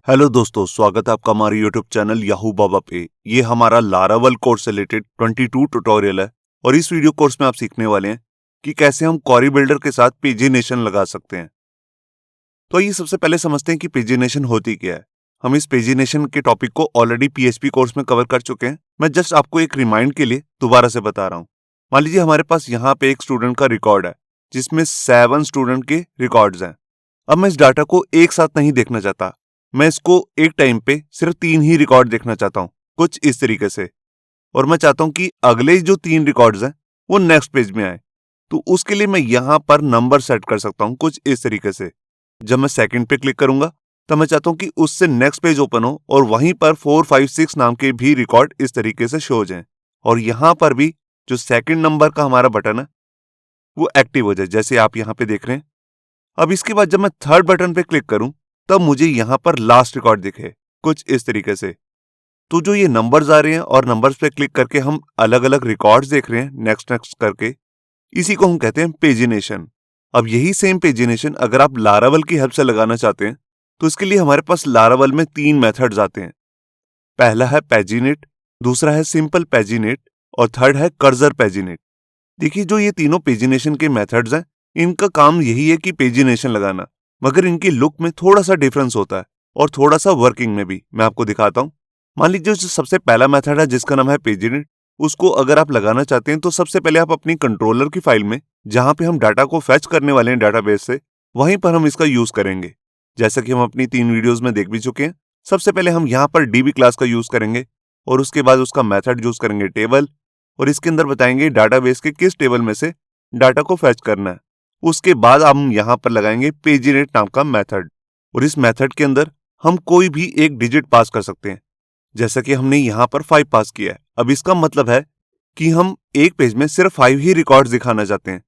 Hello दोस्तों, स्वागत है आपका हमारे यूट्यूब चैनल याहू बाबा पे। ये हमारा लारावल कोर्स से रिलेटेड 22 ट्यूटोरियल है और इस वीडियो कोर्स में आप सीखने वाले हैं कि कैसे हम क्वेरी बिल्डर के साथ पेजिनेशन लगा सकते हैं। तो आइए सबसे पहले समझते हैं कि पेजिनेशन होती क्या है। हम इस पेजिनेशन के टॉपिक को ऑलरेडी पीएचपी कोर्स में कवर कर चुके हैं। मैं जस्ट आपको एक रिमाइंड के लिए दोबारा से बता रहा हूँ। मान लीजिए हमारे पास यहाँ पे एक स्टूडेंट का रिकॉर्ड है जिसमें 7 स्टूडेंट के रिकॉर्ड्स हैं। अब मैं इस डाटा को एक साथ नहीं देखना चाहता, मैं इसको एक टाइम पे सिर्फ 3 ही रिकॉर्ड देखना चाहता हूं, कुछ इस तरीके से। और मैं चाहता हूं कि अगले जो 3 रिकॉर्ड्स हैं वो नेक्स्ट पेज में आए। तो उसके लिए मैं यहां पर नंबर सेट कर सकता हूं कुछ इस तरीके से। जब मैं सेकंड पे क्लिक करूंगा तब मैं चाहता हूं कि उससे नेक्स्ट पेज ओपन हो और वहीं पर 4, 5, 6 नाम के भी रिकॉर्ड इस तरीके से शो हो जाएं। और यहां पर भी जो सेकंड नंबर का हमारा बटन है वो एक्टिव हो जाए, जैसे आप यहां पे देख रहे हैं। अब इसके बाद जब मैं थर्ड बटन पे क्लिक करूं तब मुझे यहां पर लास्ट रिकॉर्ड दिखे, कुछ इस तरीके से। तो जो ये नंबर्स आ रहे हैं और नंबर्स पे क्लिक करके हम अलग अलग रिकॉर्ड्स देख रहे हैं नेक्स्ट नेक्स्ट करके, इसी को हम कहते हैं पेजिनेशन। अब यही सेम पेजिनेशन अगर आप लारावल की हेल्प से लगाना चाहते हैं तो इसके लिए हमारे पास लारावल में 3 मेथड्स आते हैं। पहला है पेजिनेट, दूसरा है सिंपल पेजिनेट और थर्ड है कर्सर पेजिनेट। देखिए, जो ये तीनों पेजिनेशन के मेथड्स हैं इनका काम यही है कि पेजिनेशन लगाना, मगर इनकी लुक में थोड़ा सा डिफरेंस होता है और थोड़ा सा वर्किंग में भी। मैं आपको दिखाता हूं। मान लीजिए जो सबसे पहला मेथड है जिसका नाम है पेजिनेट, उसको अगर आप लगाना चाहते हैं तो सबसे पहले आप अपनी कंट्रोलर की फाइल में जहां पे हम डाटा को फेच करने वाले हैं डाटाबेस से, वहीं पर हम इसका यूज करेंगे। जैसा कि हम अपनी 3 वीडियोज में देख भी चुके हैं। सबसे पहले हम यहाँ पर डीबी क्लास का यूज करेंगे और उसके बाद उसका मेथड यूज करेंगे टेबल, और इसके अंदर बताएंगे डाटाबेस के किस टेबल में से डाटा को फेच करना है। उसके बाद हम यहां पर लगाएंगे पेजिनेट नाम का मेथड, और इस मेथड के अंदर हम कोई भी एक डिजिट पास कर सकते हैं। जैसा कि हमने यहां पर 5 पास किया है। अब इसका मतलब है कि हम एक पेज में सिर्फ 5 ही रिकॉर्ड्स दिखाना चाहते हैं,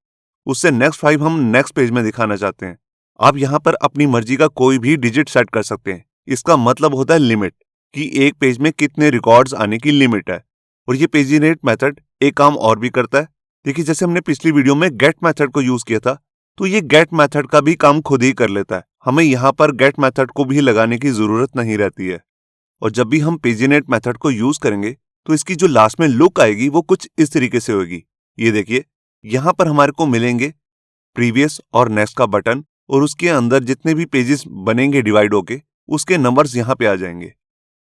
उससे नेक्स्ट 5 हम नेक्स्ट पेज में दिखाना चाहते हैं। आप यहां पर अपनी मर्जी का कोई भी डिजिट सेट कर सकते हैं। इसका मतलब होता है लिमिट, कि एक पेज में कितने रिकॉर्ड्स आने की लिमिट है। और ये पेजिनेट मेथड एक काम और भी करता है। देखिए, जैसे हमने पिछली वीडियो में गेट मेथड को यूज किया था, तो ये गेट मेथड का भी काम खुद ही कर लेता है। हमें यहाँ पर गेट मेथड को भी लगाने की जरूरत नहीं रहती है। और जब भी हम पेजिनेट मेथड को यूज करेंगे तो इसकी जो लास्ट में लुक आएगी वो कुछ इस तरीके से होगी। ये देखिए, यहाँ पर हमारे को मिलेंगे प्रीवियस और नेक्स्ट का बटन, और उसके अंदर जितने भी पेजेस बनेंगे डिवाइड होके उसके नंबर्स यहाँ पे आ जाएंगे।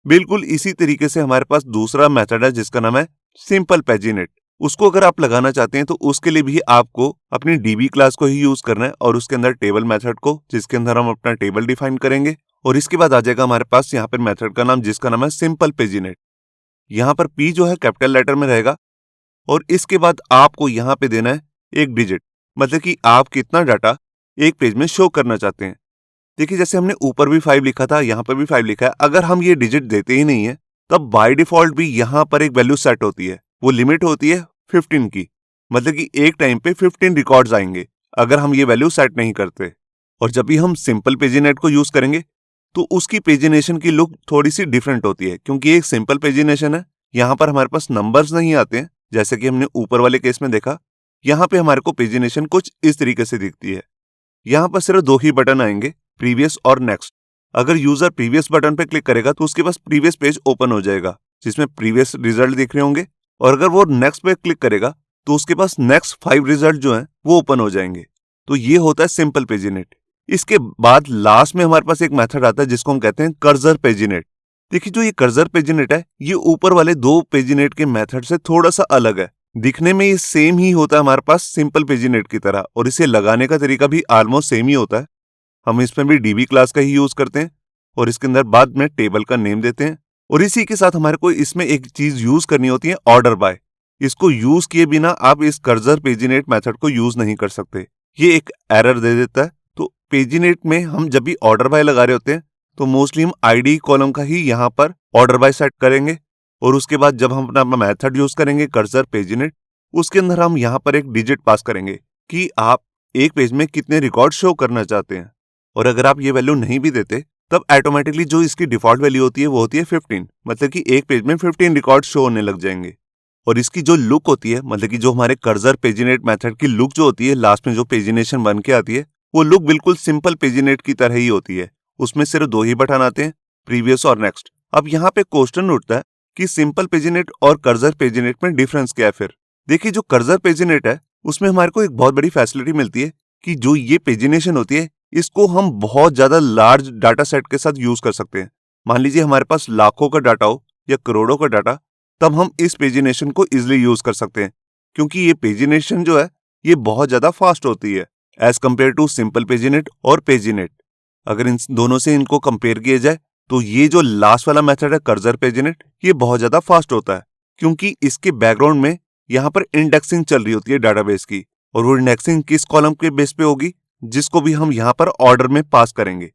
बिल्कुल इसी तरीके से हमारे पास दूसरा मेथड है जिसका नाम है सिंपल पेजिनेट। उसको अगर आप लगाना चाहते हैं तो उसके लिए भी आपको अपनी डीबी क्लास को ही यूज करना है और उसके अंदर टेबल मेथड को, जिसके अंदर हम अपना टेबल डिफाइन करेंगे। और इसके बाद आ जाएगा हमारे पास यहाँ पर मेथड का नाम जिसका नाम है सिंपल पेजिनेट। यहाँ पर पी जो है कैपिटल लेटर में रहेगा, और इसके बाद आपको यहाँ पे देना है एक डिजिट, मतलब कि आप कितना डाटा एक पेज में शो करना चाहते हैं। देखिए, जैसे हमने ऊपर भी 5 लिखा था, यहाँ पर भी 5 लिखा है। अगर हम ये डिजिट देते ही नहीं है तब बाय डिफॉल्ट भी यहाँ पर एक वैल्यू सेट होती है। वो लिमिट होती है 15 की, मतलब कि एक टाइम पे 15 रिकॉर्ड्स आएंगे अगर हम ये वैल्यू सेट नहीं करते। और जब भी हम सिंपल पेजिनेट को यूज करेंगे तो उसकी पेजिनेशन की लुक थोड़ी सी डिफरेंट होती है, क्योंकि एक सिंपल पेजिनेशन है। यहाँ पर हमारे पास नंबर्स नहीं आते हैं जैसे कि हमने ऊपर वाले केस में देखा। यहाँ पे हमारे को पेजिनेशन कुछ इस तरीके से दिखती है। यहाँ पर सिर्फ 2 ही बटन आएंगे, प्रीवियस और नेक्स्ट। अगर यूजर प्रीवियस बटन पे क्लिक करेगा तो उसके पास प्रीवियस पेज ओपन हो जाएगा जिसमें प्रीवियस रिजल्ट दिख रहे होंगे, और अगर वो नेक्स्ट पे क्लिक करेगा तो उसके पास नेक्स्ट 5 रिजल्ट जो हैं वो ओपन हो जाएंगे। तो ये होता है सिंपल पेजिनेट। इसके बाद लास्ट में हमारे पास एक मेथड आता है जिसको हम कहते हैं कर्सर पेजिनेट। देखिए, जो ये कर्सर पेजिनेट है ये ऊपर वाले 2 पेजिनेट के मेथड से थोड़ा सा अलग है। दिखने में ये सेम ही होता है हमारे पास सिंपल पेजिनेट की तरह, और इसे लगाने का तरीका भी ऑलमोस्ट सेम ही होता है। हम इसमें भी डीबी क्लास का ही यूज करते हैं और इसके अंदर बाद में टेबल का नेम देते हैं। और इसी के साथ हमारे को इसमें एक चीज यूज करनी होती है, ऑर्डर बाय। इसको यूज किए बिना आप इस कर्सर पेजिनेट मेथड को यूज नहीं कर सकते, ये एक एरर दे देता है। तो पेजिनेट में हम जब भी ऑर्डर बाय लगा रहे होते हैं तो मोस्टली हम आईडी कॉलम का ही यहाँ पर ऑर्डर बाय सेट करेंगे, और उसके बाद जब हम अपना मेथड यूज करेंगे कर्सर पेजिनेट, उसके अंदर हम यहाँ पर एक डिजिट पास करेंगे कि आप एक पेज में कितने रिकॉर्ड शो करना चाहते हैं। और अगर आप ये वैल्यू नहीं भी देते तब ऑटोमेटिकली जो इसकी डिफॉल्ट वैल्यू होती है वो होती है 15, मतलब कि एक पेज में 15 रिकॉर्ड शो होने लग जाएंगे। और इसकी जो लुक होती है, मतलब कि जो हमारे कर्सर पेजिनेट मेथड की लुक जो होती है, लास्ट में जो पेजिनेशन बन के आती है, वो लुक बिल्कुल सिंपल पेजिनेट की तरह ही होती है। उसमें सिर्फ 2 ही बटन आते हैं, प्रीवियस और नेक्स्ट। अब यहाँ पे क्वेश्चन उठता है कि सिंपल पेजिनेट और कर्सर पेजिनेट में डिफरेंस क्या है फिर। देखिए, जो कर्सर पेजिनेट है उसमें हमारे को एक बहुत बड़ी फैसिलिटी मिलती है कि जो ये पेजिनेशन होती है इसको हम बहुत ज्यादा लार्ज डाटा सेट के साथ यूज कर सकते हैं। मान लीजिए हमारे पास लाखों का डाटा हो या करोड़ों का डाटा, तब हम इस पेजिनेशन को इजिली यूज कर सकते हैं, क्योंकि ये पेजिनेशन जो है ये बहुत ज्यादा फास्ट होती है एज कम्पेयर टू सिंपल पेजिनेट और पेजिनेट। अगर इन दोनों से इनको कंपेयर किया जाए तो ये जो लास्ट वाला मेथड है कर्सर पेजिनेट, ये बहुत ज्यादा फास्ट होता है, क्योंकि इसके बैकग्राउंड में यहाँ पर इंडेक्सिंग चल रही होती है डाटाबेस की, और वो इंडेक्सिंग किस कॉलम के बेस पे होगी, जिसको भी हम यहाँ पर ऑर्डर में पास करेंगे।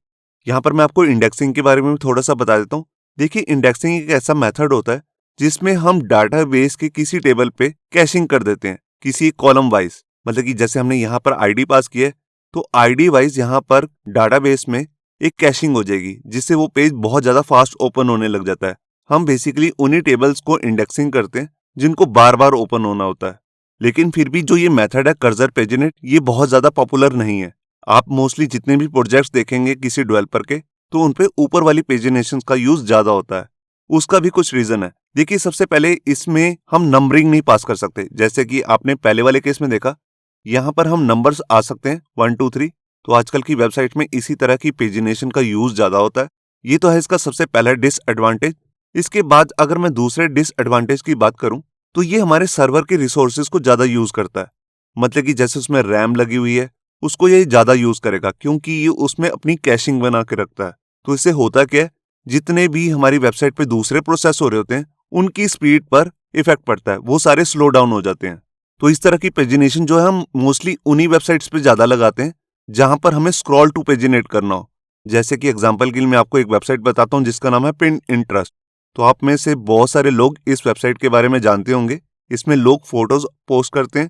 यहाँ पर मैं आपको इंडेक्सिंग के बारे में भी थोड़ा सा बता देता हूँ। देखिए, इंडेक्सिंग एक ऐसा मेथड होता है जिसमें हम डाटाबेस के किसी टेबल पे कैशिंग कर देते हैं किसी कॉलम वाइज। मतलब कि जैसे हमने यहाँ पर आईडी पास किया है तो आईडी वाइज यहाँ पर डाटाबेस में एक कैशिंग हो जाएगी, जिससे वो पेज बहुत ज्यादा फास्ट ओपन होने लग जाता है। हम बेसिकली उन्हीं टेबल्स को इंडेक्सिंग करते हैं जिनको बार बार ओपन होना होता है। लेकिन फिर भी जो ये मेथड है कर्सर पेजिनेट, ये बहुत ज्यादा पॉपुलर नहीं है। आप मोस्टली जितने भी प्रोजेक्ट्स देखेंगे किसी डेवलपर के, तो उनपे ऊपर वाली पेजिनेशन का यूज ज्यादा होता है। उसका भी कुछ रीजन है। देखिए, सबसे पहले इसमें हम नंबरिंग नहीं पास कर सकते, जैसे कि आपने पहले वाले केस में देखा। यहाँ पर हम नंबर्स आ सकते हैं 1 2 3, तो आजकल की वेबसाइट में इसी तरह की पेजिनेशन का यूज ज्यादा होता है। ये तो है इसका सबसे पहला डिसएडवांटेज। इसके बाद अगर मैं दूसरे डिसएडवांटेज की बात करूं तो ये हमारे सर्वर के रिसोर्सेज को ज्यादा यूज करता है। मतलब कि जैसे उसमें रैम लगी हुई है, उसको ये ज्यादा यूज करेगा, क्योंकि ये उसमें अपनी कैशिंग बना के रखता है। तो इससे होता क्या है, जितने भी हमारी वेबसाइट पे दूसरे प्रोसेस हो रहे होते हैं उनकी स्पीड पर इफेक्ट पड़ता है, वो सारे स्लो डाउन हो जाते हैं। तो इस तरह की पेजिनेशन जो है हम मोस्टली उन्हीं वेबसाइट्स पे ज्यादा लगाते हैं जहां पर हमें स्क्रॉल टू पेजिनेट करना हो। जैसे कि एग्जांपल के लिए मैं आपको एक वेबसाइट बताता हूं जिसका नाम है पिन इंटरेस्ट। तो आप में से बहुत सारे लोग इस वेबसाइट के बारे में जानते होंगे। इसमें लोग फोटोज पोस्ट करते हैं।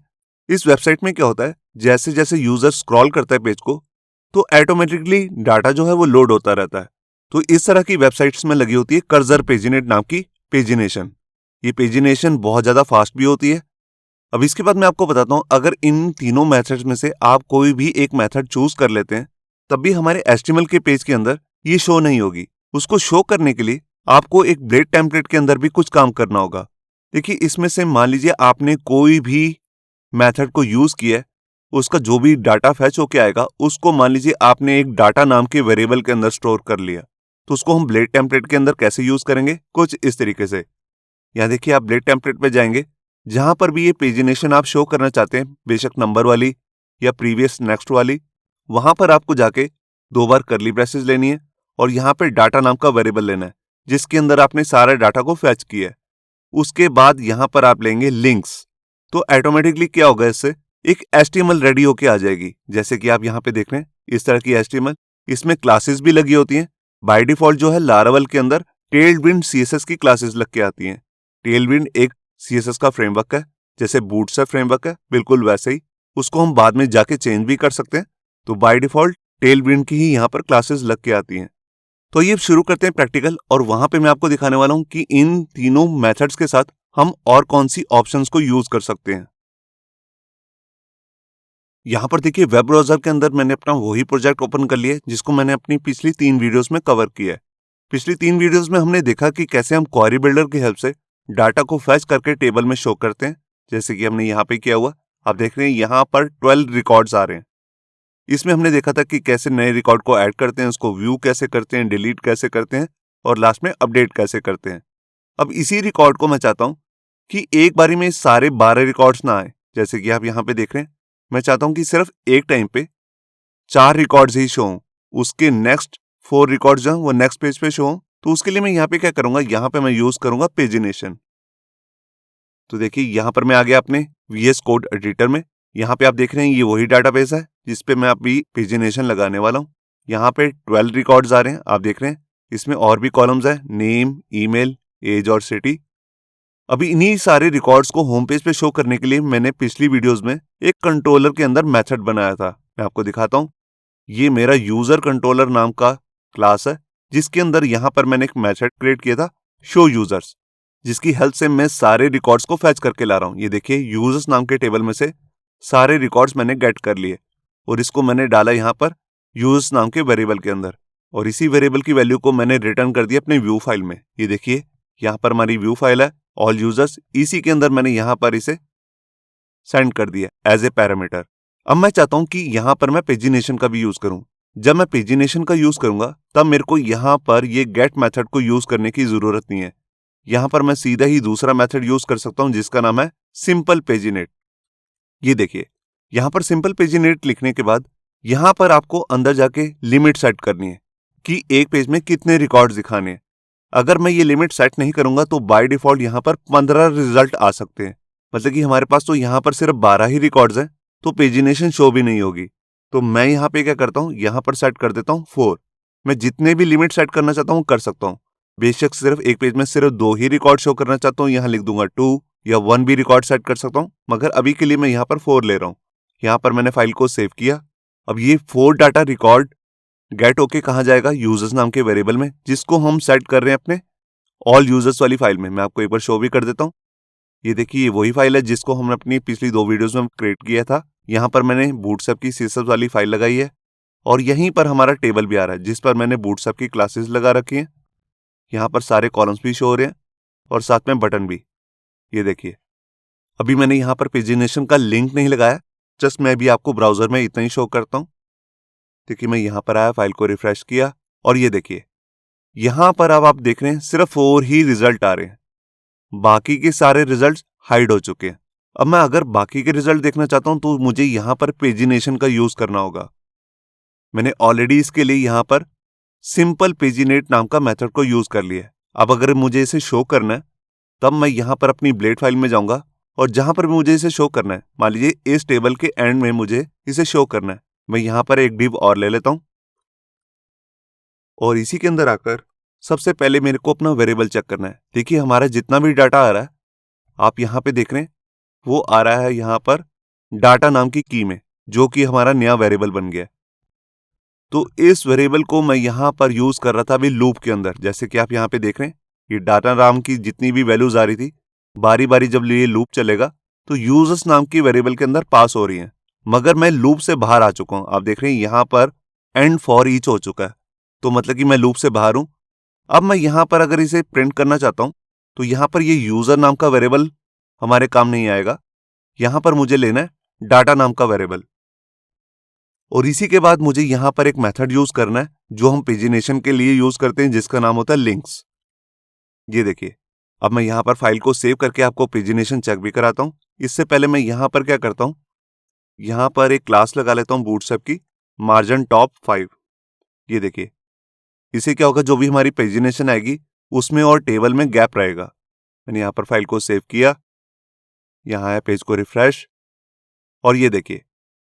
इस वेबसाइट में क्या होता है, जैसे जैसे यूजर स्क्रॉल करता है पेज को, तो ऑटोमेटिकली डाटा जो है वो लोड होता रहता है। तो इस तरह की वेबसाइट्स में लगी होती है कर्सर पेजिनेट नाम की पेजिनेशन। ये पेजिनेशन बहुत ज्यादा फास्ट भी होती है। अब इसके बाद मैं आपको बताता हूं, अगर इन तीनों मेथड्स में से आप कोई भी एक मेथड चूज कर लेते हैं, तब भी हमारे एचटीएमएल के पेज के अंदर ये शो नहीं होगी। उसको शो करने के लिए आपको एक ब्लेड टेम्पलेट के अंदर भी कुछ काम करना होगा। देखिए, इसमें से मान लीजिए आपने कोई भी मेथड को यूज किया है, उसका जो भी डाटा फैच होके आएगा उसको मान लीजिए आपने एक डाटा नाम के वेरिएबल के अंदर स्टोर कर लिया, तो उसको हम ब्लेड टेम्पलेट के अंदर कैसे यूज करेंगे, कुछ इस तरीके से। यहाँ देखिए, आप ब्लेड टेम्पलेट पे जाएंगे, जहां पर भी ये पेजिनेशन आप शो करना चाहते हैं, बेशक नंबर वाली या प्रीवियस नेक्स्ट वाली, वहां पर आपको जाके 2 बार करली ब्रेसेस लेनी है और यहाँ पे डाटा नाम का वेरिएबल लेना है जिसके अंदर आपने सारा डाटा को फैच किया है। उसके बाद यहाँ पर आप लेंगे लिंक्स, तो ऑटोमेटिकली क्या होगा, इससे एक HTML रेडी होके आ जाएगी। जैसे कि आप यहाँ पे देख रहे हैं इस तरह की HTML। इसमें क्लासेस भी लगी होती हैं। बाय डिफॉल्ट जो है लारावेल के अंदर टेलविंड CSS की क्लासेस लग के आती हैं। टेलविंड एक CSS का फ्रेमवर्क है, जैसे बूटस्ट्रैप फ्रेमवर्क है, बिल्कुल वैसे ही। उसको हम बाद में जाके चेंज भी कर सकते हैं। तो बाय डिफॉल्ट टेलविंड की ही यहाँ पर क्लासेस लग के आती हैं। तो ये शुरू करते हैं प्रैक्टिकल, और वहां पे मैं आपको दिखाने वाला हूं कि इन तीनों मेथड्स के साथ हम और कौन सी ऑप्शंस को यूज कर सकते हैं। यहाँ पर देखिए, वेब ब्राउजर के अंदर मैंने अपना वही प्रोजेक्ट ओपन कर लिया है जिसको मैंने अपनी पिछली 3 वीडियोस में कवर किया है। पिछली 3 वीडियोस में हमने देखा कि कैसे हम क्वेरी बिल्डर की हेल्प से डाटा को फैच करके टेबल में शो करते हैं, जैसे कि हमने यहाँ पे किया हुआ। आप देख रहे हैं यहाँ पर 12 रिकॉर्ड्स आ रहे हैं। इसमें हमने देखा था कि कैसे नए रिकॉर्ड को ऐड करते हैं, उसको व्यू कैसे करते हैं, डिलीट कैसे करते हैं और लास्ट में अपडेट कैसे करते हैं। अब इसी रिकॉर्ड को मैं चाहता हूं कि एक बारी में सारे 12 रिकॉर्ड्स ना आए, जैसे कि आप यहाँ पे देख रहे हैं। मैं चाहता हूं कि सिर्फ एक टाइम पे 4 रिकॉर्ड्स ही शो हों, उसके नेक्स्ट 4 रिकॉर्ड्स जो हैं वो नेक्स्ट पेज पे शो हों। तो उसके लिए मैं यहाँ पे क्या करूंगा, यहाँ पे मैं यूज करूंगा पेजिनेशन। तो देखिए, यहाँ पर मैं आ गया अपने VS कोड एडिटर में। यहाँ पे आप देख रहे हैं ये वही डाटाबेस है जिसपे मैं अभी पेजिनेशन लगाने वाला हूँ। यहाँ पे 12 रिकॉर्ड्स आ रहे हैं, आप देख रहे हैं। इसमें और भी कॉलम्स है, नेम, ईमेल, एज और सिटी। अभी इन्हीं सारे रिकॉर्ड्स को होम पेज पे शो करने के लिए मैंने पिछली वीडियोस में एक कंट्रोलर के अंदर मेथड बनाया था। मैं आपको दिखाता हूँ। ये मेरा यूजर कंट्रोलर नाम का क्लास है, जिसके अंदर यहाँ पर मैंने एक मेथड क्रिएट किया था, शो यूजर्स, जिसकी हेल्प से मैं सारे रिकॉर्ड्स को फैच करके ला रहा हूँ। ये देखिए, यूजर्स नाम के टेबल में से सारे रिकॉर्ड्स मैंने गेट कर लिए और इसको मैंने डाला यहाँ पर यूजर्स नाम के वेरिएबल के अंदर। और इसी वेरिएबल की वैल्यू को मैंने रिटर्न कर दिया अपने व्यू फाइल में। ये देखिए यहाँ पर हमारी व्यू फाइल है ऑल यूजर्स, इसी के अंदर मैंने यहाँ पर इसे सेंड कर दिया एज ए पैरामीटर। अब मैं चाहता हूं कि यहां पर मैं पेजिनेशन का भी यूज करूं। जब मैं पेजिनेशन का यूज करूंगा तब मेरे को यहां पर ये गेट मेथड को यूज करने की जरूरत नहीं है। यहां पर मैं सीधा ही दूसरा मेथड यूज कर सकता हूं जिसका नाम है सिंपल पेजिनेट। ये देखिए यहां पर सिंपल पेजिनेट लिखने के बाद यहां पर आपको अंदर जाके लिमिट सेट करनी है कि एक पेज में कितने रिकॉर्ड्स दिखाने हैं। अगर मैं ये लिमिट सेट नहीं करूंगा तो बाय डिफॉल्ट यहां पर 15 रिजल्ट आ सकते हैं। मतलब कि हमारे पास तो यहां पर सिर्फ 12 ही रिकॉर्ड्स हैं, तो पेजिनेशन शो भी नहीं होगी। तो मैं यहां पे क्या करता हूं, यहां पर सेट कर देता हूं 4। मैं जितने भी लिमिट सेट करना चाहता हूं कर सकता हूं। बेशक सिर्फ एक पेज में सिर्फ 2 ही रिकॉर्ड शो करना चाहता हूं, यहां लिख दूंगा 2 या 1 भी रिकॉर्ड सेट कर सकता हूं, मगर अभी के लिए मैं यहां पर 4 ले रहा हूं। यहां पर मैंने फाइल को सेव किया। अब ये 4 डाटा रिकॉर्ड गेट होके कहां जाएगा, यूजर्स नाम के वेरिएबल में, जिसको हम सेट कर रहे हैं अपने ऑल यूजर्स वाली फाइल में। मैं आपको एक बार शो भी कर देता हूं। ये देखिए ये वही फाइल है जिसको हमने अपनी पिछली 2 वीडियोस में क्रिएट किया था। यहाँ पर मैंने बूटस्ट्रैप की सीएसएस वाली फाइल लगाई है और यहीं पर हमारा टेबल भी आ रहा है जिस पर मैंने बूटस्ट्रैप की क्लासेस लगा रखी हैं। यहाँ पर सारे कॉलम्स भी शो हो रहे हैं और साथ में बटन भी। ये देखिए अभी मैंने यहाँ पर पेजिनेशन का लिंक नहीं लगाया, जस्ट मैं भी आपको ब्राउजर में इतना ही शो करता हूँ। देखिए मैं यहाँ पर आया, फाइल को रिफ्रेश किया और ये देखिए यहाँ पर अब आप देख रहे हैं सिर्फ 4 ही रिजल्ट आ रहे हैं, बाकी के सारे रिजल्ट हाइड हो चुके हैं। अब मैं अगर बाकी के रिजल्ट देखना चाहता हूं तो मुझे यहां पर पेजिनेशन का यूज करना होगा। मैंने ऑलरेडी इसके लिए यहां पर सिंपल पेजिनेट नाम का मेथड को यूज कर लिया है। अब अगर मुझे इसे शो करना है तब मैं यहां पर अपनी ब्लेड फाइल में जाऊंगा और जहां पर मुझे इसे शो करना है, मान लीजिए इस टेबल के एंड में मुझे इसे शो करना है, मैं यहां पर एक डिव और ले लेता हूं और इसी के अंदर आकर सबसे पहले मेरे को अपना वेरिएबल चेक करना है। देखिए हमारा जितना भी डाटा आ रहा है आप यहां पे देख रहे हैं वो आ रहा है यहां पर डाटा नाम की की में, जो कि हमारा नया वेरिएबल बन गया। तो इस वेरिएबल को मैं यहां पर यूज कर रहा था अभी लूप के अंदर। जैसे कि आप यहां पे देख रहे हैं ये डाटा नाम की जितनी भी वैल्यूज आ रही थी, बारी बारी जब ये लूप चलेगा तो यूजर्स नाम की वेरिएबल के अंदर पास हो रही हैं। मगर मैं लूप से बाहर आ चुका हूं। आप देख रहे हैं यहां पर एंड फॉर ईच हो चुका है, तो मतलब कि मैं लूप से बाहर हूं। अब मैं यहां पर अगर इसे प्रिंट करना चाहता हूं तो यहां पर ये यूजर नाम का वेरिएबल हमारे काम नहीं आएगा। यहां पर मुझे लेना है डाटा नाम का वेरिएबल और इसी के बाद मुझे यहां पर एक मेथड यूज करना है जो हम पेजिनेशन के लिए यूज करते हैं, जिसका नाम होता है लिंक्स। ये देखिए अब मैं यहां पर फाइल को सेव करके आपको पेजिनेशन चेक भी कराता हूं। इससे पहले मैं यहां पर क्या करता हूं, यहां पर एक क्लास लगा लेता हूं बूटस्ट्रैप की मार्जिन टॉप 5। ये देखिए इससे क्या होगा, जो भी हमारी पेजिनेशन आएगी उसमें और टेबल में गैप रहेगा। मैंने यहां पर फाइल को सेव किया, यहां है पेज को रिफ्रेश और ये देखिए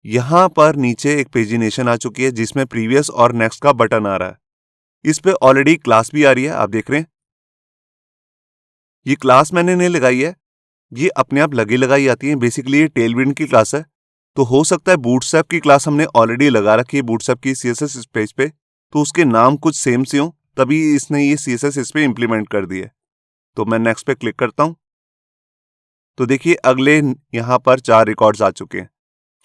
यहां पर नीचे एक पेजिनेशन आ चुकी है जिसमें प्रीवियस और नेक्स्ट का बटन आ रहा है। इस पे ऑलरेडी क्लास भी आ रही है, आप देख रहे हैं। ये क्लास मैंने नहीं लगाई है, ये अपने आप लगी लगाई आती है। बेसिकली ये टेलविंड की क्लास है, तो हो सकता है बूटस्ट्रैप की क्लास हमने ऑलरेडी लगा रखी है बूटस्ट्रैप की सीएसएस पेज पे, तो उसके नाम कुछ सेम से हो तभी इसने ये सीएसएस इस पे इंप्लीमेंट कर दी है। तो मैं नेक्स्ट पे क्लिक करता हूं तो देखिए अगले यहां पर 4 रिकॉर्ड्स आ चुके हैं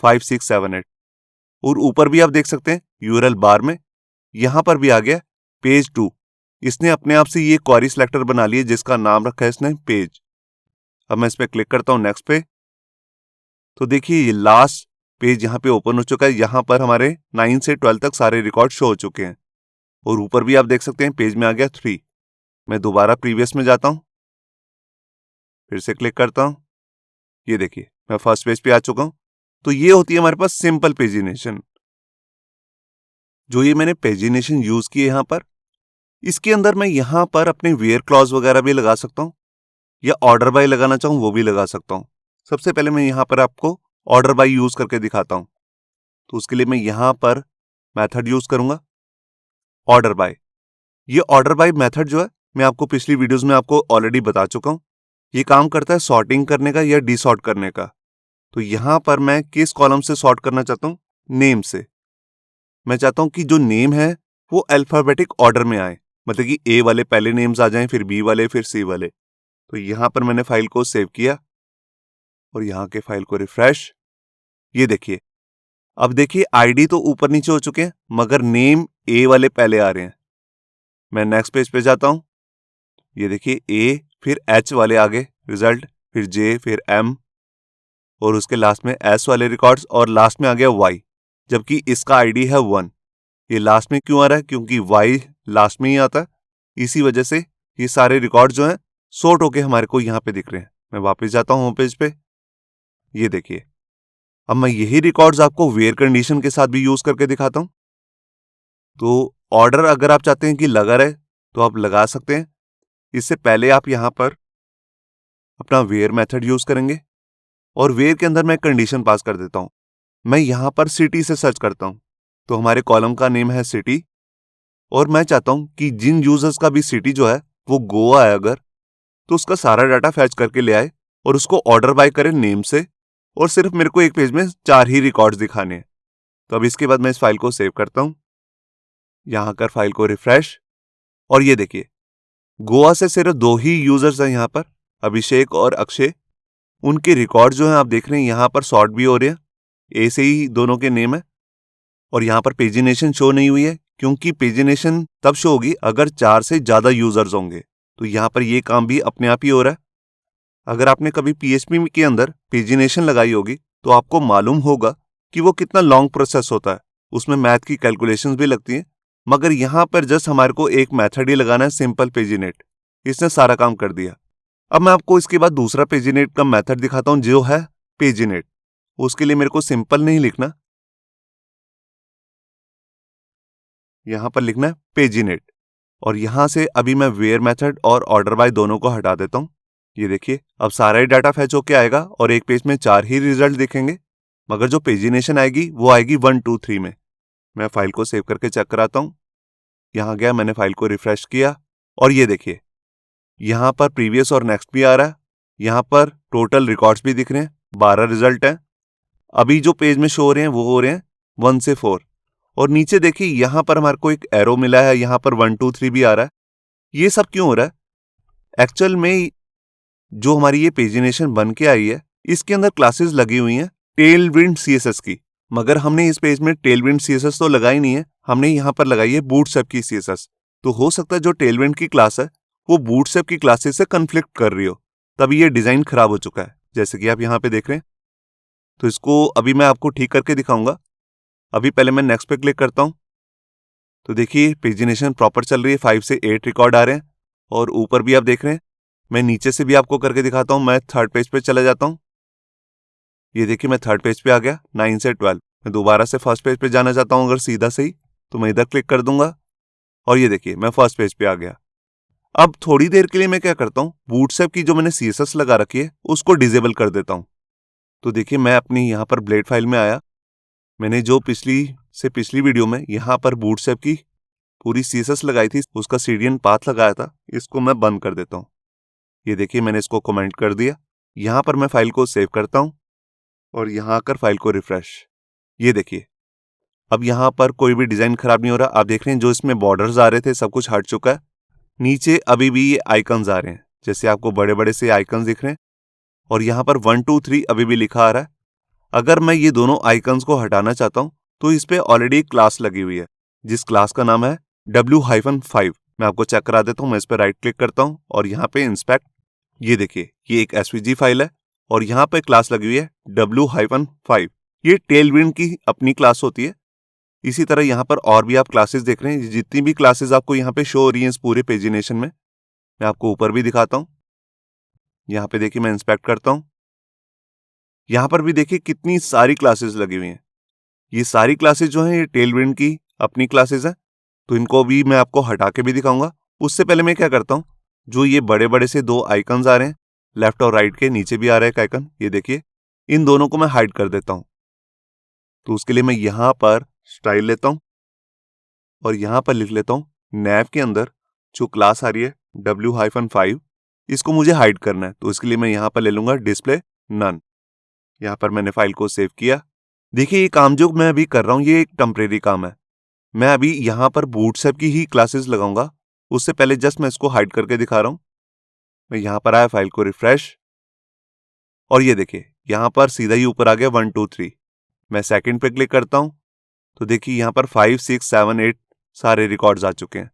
5, 6, 7, 8 और ऊपर भी आप देख सकते हैं यूआरएल बार में यहां पर भी आ गया पेज 2। इसने अपने आप से ये क्वेरी सिलेक्टर बना लिया जिसका नाम रखा है इसने पेज। अब मैं इस पे क्लिक करता हूं नेक्स्ट पे, तो देखिए ये लास्ट पेज यहां पे ओपन हो चुका है। यहां पर हमारे 9 से 12 तक सारे रिकॉर्ड शो हो चुके हैं और ऊपर भी आप देख सकते हैं पेज में आ गया 3। मैं दोबारा प्रीवियस में जाता हूं, फिर से क्लिक करता हूं, ये देखिए मैं फर्स्ट पेज पे आ चुका हूं। तो ये होती है हमारे पास सिंपल पेजिनेशन। जो ये मैंने पेजिनेशन यूज की है यहां पर, इसके अंदर मैं यहां पर अपने वेयर क्लॉज वगैरह भी लगा सकता हूं या ऑर्डर बाय लगाना चाहूं वो भी लगा सकता हूं। सबसे पहले मैं यहां पर आपको ऑर्डर बाय यूज करके दिखाता हूं। तो उसके लिए मैं यहां पर मेथड यूज करूंगा ऑर्डर बाय। ये ऑर्डर बाय मेथड जो है मैं आपको पिछली वीडियोस में आपको ऑलरेडी बता चुका हूं। ये काम करता है सॉर्टिंग करने का या डिसॉर्ट करने का। तो यहां पर मैं किस कॉलम से सॉर्ट करना चाहता हूं, नेम से। मैं चाहता हूं कि जो नेम है वो अल्फाबेटिक ऑर्डर में आए, मतलब कि ए वाले पहले नेम्स आ जाएं, फिर बी वाले, फिर सी वाले। तो यहां पर मैंने फाइल को सेव किया और यहां के फाइल को रिफ्रेश। ये देखिए अब देखिए आईडी तो ऊपर नीचे हो चुके हैं, मगर नेम ए वाले पहले आ रहे हैं। मैं नेक्स्ट पेज पे जाता हूं, ये देखिए ए, फिर एच वाले आगे रिजल्ट, फिर जे, फिर एम, और उसके लास्ट में एस वाले रिकॉर्ड्स, और लास्ट में आ गया वाई, जबकि इसका आईडी है 1। ये लास्ट में क्यों आ रहा है? क्योंकि वाई लास्ट में ही आता है, इसी वजह से ये सारे रिकॉर्ड जो हैं सॉर्ट होके हमारे को यहाँ पे दिख रहे हैं। मैं वापस जाता हूँ होम पेज पे, ये देखिए अब मैं यही रिकॉर्ड्स आपको वेयर कंडीशन के साथ भी यूज करके दिखाता हूं। तो ऑर्डर अगर आप चाहते हैं कि लगा रहे तो आप लगा सकते हैं। इससे पहले आप यहां पर अपना वेयर मेथड यूज करेंगे, और वेयर के अंदर मैं कंडीशन पास कर देता हूं। मैं यहां पर सिटी से सर्च करता हूं, तो हमारे कॉलम का नेम है सिटी, और मैं चाहता हूं कि जिन यूजर्स का भी सिटी जो है वो गोवा है अगर, तो उसका सारा डाटा फैच करके ले आए और उसको ऑर्डर बाय करें नेम से, और सिर्फ मेरे को एक पेज में 4 ही रिकॉर्ड्स दिखाने हैं। तो अब इसके बाद मैं इस फाइल को सेव करता हूं, यहां कर फाइल को रिफ्रेश, और ये देखिए गोवा से सिर्फ 2 ही यूजर्स हैं यहां पर, अभिषेक और अक्षय। उनके रिकॉर्ड जो हैं आप देख रहे हैं यहां पर सॉर्ट भी हो रहे हैं, ए से ही दोनों के नेम है। और यहां पर पेजिनेशन शो नहीं हुई है, क्योंकि पेजिनेशन तब शो होगी अगर 4 से ज्यादा यूजर्स होंगे। तो यहां पर ये काम भी अपने आप ही हो रहा है। अगर आपने कभी पीएचपी के अंदर पेजिनेशन लगाई होगी तो आपको मालूम होगा कि वो कितना लॉन्ग प्रोसेस होता है, उसमें मैथ की कैलकुलेशंस भी लगती हैं। मगर यहां पर जस्ट हमारे को एक मेथड ही लगाना है, सिंपल पेजिनेट, इसने सारा काम कर दिया। अब मैं आपको इसके बाद दूसरा पेजिनेट का मेथड दिखाता हूं जो है पेजिनेट। उसके लिए मेरे को सिंपल नहीं लिखना, यहां पर लिखना है पेजिनेट, और यहां से अभी मैं वेयर मेथड और ऑर्डर बाय दोनों को हटा देता हूं। ये देखिए अब सारा ही डाटा फैच होके आएगा और एक पेज में 4 ही रिजल्ट दिखेंगे, मगर जो पेजिनेशन आएगी वो आएगी 1 2 3 में। मैं फाइल को सेव करके चेक कराता हूं, यहां गया, मैंने फाइल को रिफ्रेश किया, और ये देखिए यहां पर प्रीवियस और नेक्स्ट भी आ रहा है, यहां पर टोटल रिकॉर्ड्स भी दिख रहे हैं, 12 रिजल्ट हैं। अभी जो पेज में शो हो रहे हैं वो हो रहे हैं 1 से 4, और नीचे देखिए यहां पर हमारे को एक एरो मिला है, यहां पर 1 2 3 भी आ रहा है। ये सब क्यों हो रहा है? एक्चुअल में जो हमारी ये पेजिनेशन बन के आई है इसके अंदर क्लासेस लगी हुई हैं टेलविंड सीएसएस की, मगर हमने इस पेज में टेलविंड सीएसएस तो लगाई नहीं है, हमने यहां पर लगाई है बूटस्ट्रैप की सीएसएस। तो हो सकता है जो टेलविंड की क्लास है वो बूटस्ट्रैप की क्लासेस से कन्फ्लिक्ट कर रही हो, तभी ये डिजाइन खराब हो चुका है, जैसे कि आप यहां पे देख रहे हैं। तो इसको अभी मैं आपको ठीक करके दिखाऊंगा। अभी पहले मैं नेक्स्ट पे क्लिक करता हूं, तो देखिए पेजिनेशन प्रॉपर चल रही है, 5 से 8 रिकॉर्ड आ रहे हैं, और ऊपर भी आप देख रहे हैं। मैं नीचे से भी आपको करके दिखाता हूं, मैं थर्ड पेज पे चला जाता हूं, ये देखिए मैं थर्ड पेज पे आ गया 9 से 12। मैं दोबारा से फर्स्ट पेज पे जाना चाहता हूं अगर सीधा सही, तो मैं इधर क्लिक कर दूंगा, और ये देखिए मैं फर्स्ट पेज पे आ गया। अब थोड़ी देर के लिए मैं क्या करता हूं, बूटस्ट्रैप की जो मैंने सीएसएस लगा रखी है उसको डिसेबल कर देता हूं। तो देखिए मैं अपनी यहाँ पर ब्लेड फाइल में आया, मैंने जो पिछली वीडियो में यहाँ पर बूटस्ट्रैप की पूरी सीएसएस लगाई थी उसका सीडीएन पाथ लगाया था, इसको मैं बंद कर देता हूँ। ये देखिए मैंने इसको कमेंट कर दिया, यहाँ पर मैं फाइल को सेव करता हूँ, और यहाँ आकर फाइल को रिफ्रेश। ये देखिए अब यहाँ पर कोई भी डिजाइन खराब नहीं हो रहा। आप देख रहे हैं जो इसमें बॉर्डर्स आ रहे थे सब कुछ हट चुका है। नीचे अभी भी ये आइकन्स आ रहे हैं, जैसे आपको बड़े बड़े से आइकन्स दिख रहे हैं, और यहाँ पर 1 2 3 अभी भी लिखा आ रहा है। अगर मैं ये दोनों आइकन्स को हटाना चाहता हूँ तो इस पे ऑलरेडी एक क्लास लगी हुई है, जिस क्लास का नाम है W-5। मैं आपको चेक करा देता हूँ, मैं इस पे राइट क्लिक करता हूँ और यहाँ पे इंस्पेक्ट। ये देखिए ये एक एसवीजी फाइल है, और यहाँ पे क्लास लगी हुई है W-5। ये टेलविंड की अपनी क्लास होती है। इसी तरह यहाँ पर और भी आप क्लासेस देख रहे हैं, जितनी भी क्लासेस आपको यहाँ पे शो हो रही हैं इस पूरे पेजिनेशन में, मैं आपको ऊपर भी दिखाता हूँ। यहाँ पे देखिए मैं इंस्पेक्ट करता हूँ, यहाँ पर भी देखिए कितनी सारी क्लासेस लगी हुई हैं। ये सारी क्लासेस जो हैं ये टेलविंड की अपनी क्लासेस हैं, तो इनको भी मैं आपको हटा के भी दिखाऊंगा। उससे पहले मैं क्या करता हूँ, जो ये बड़े बड़े से 2 आइकन्स आ रहे हैं लेफ्ट और राइट के, नीचे भी आ रहा है एक आइकन, ये देखिए, इन दोनों को मैं हाइड कर देता हूँ। तो उसके लिए मैं यहाँ पर स्टाइल लेता हूँ और यहाँ पर लिख लेता हूँ नैव के अंदर जो क्लास आ रही है W-5, इसको मुझे हाइड करना है। तो इसके लिए मैं यहाँ पर ले लूंगा डिस्प्ले नन। यहाँ पर मैंने फाइल को सेव किया। देखिए ये काम जो मैं अभी कर रहा हूँ ये एक टेम्परेरी काम है, मैं अभी यहाँ पर बूटस्ट्रैप की ही क्लासेस लगाऊंगा। उससे पहले जस्ट मैं इसको हाइड करके दिखा रहा हूँ। मैं यहाँ पर आया, फाइल को रिफ्रेश, और ये देखिए यहाँ पर सीधा ही ऊपर आ गया 1 2 3। मैं सेकंड पे क्लिक करता हूं तो देखिए यहाँ पर 5, 6, 7, 8 सारे रिकॉर्ड्स आ चुके हैं।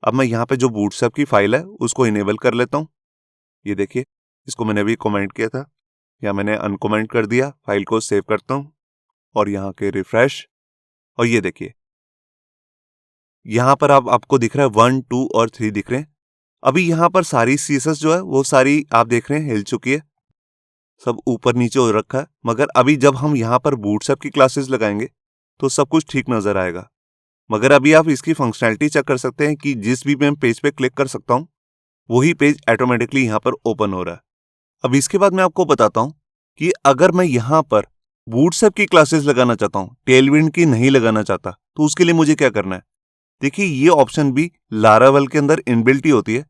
अब मैं यहाँ पे जो बूटस्ट्रैप की फाइल है उसको इनेबल कर लेता हूँ। ये देखिए, इसको मैंने अभी कमेंट किया था या मैंने अनकमेंट कर दिया। फाइल को सेव करता हूँ और यहाँ के रिफ्रेश, और ये देखिए यहाँ पर आपको दिख रहा है 1, 2 और 3 दिख रहे हैं। अभी यहाँ पर सारी सीसेस जो है वो सारी आप देख रहे हैं हिल चुकी है, सब ऊपर नीचे हो रखा है। मगर अभी जब हम यहाँ पर बूटस्ट्रैप की क्लासेस लगाएंगे तो सब कुछ ठीक नजर आएगा। मगर अभी आप इसकी फंक्शनैलिटी चेक कर सकते हैं कि जिस भी मैं पेज पे क्लिक कर सकता हूँ वही पेज ऑटोमेटिकली यहाँ पर ओपन हो रहा है। अब इसके बाद मैं आपको बताता हूँ कि अगर मैं यहाँ पर बूटस्ट्रैप की क्लासेस लगाना चाहता हूँ, टेलविंड की नहीं लगाना चाहता, तो उसके लिए मुझे क्या करना है। देखिए ये ऑप्शन भी लारावेल के अंदर इनबिल्ट ही होती है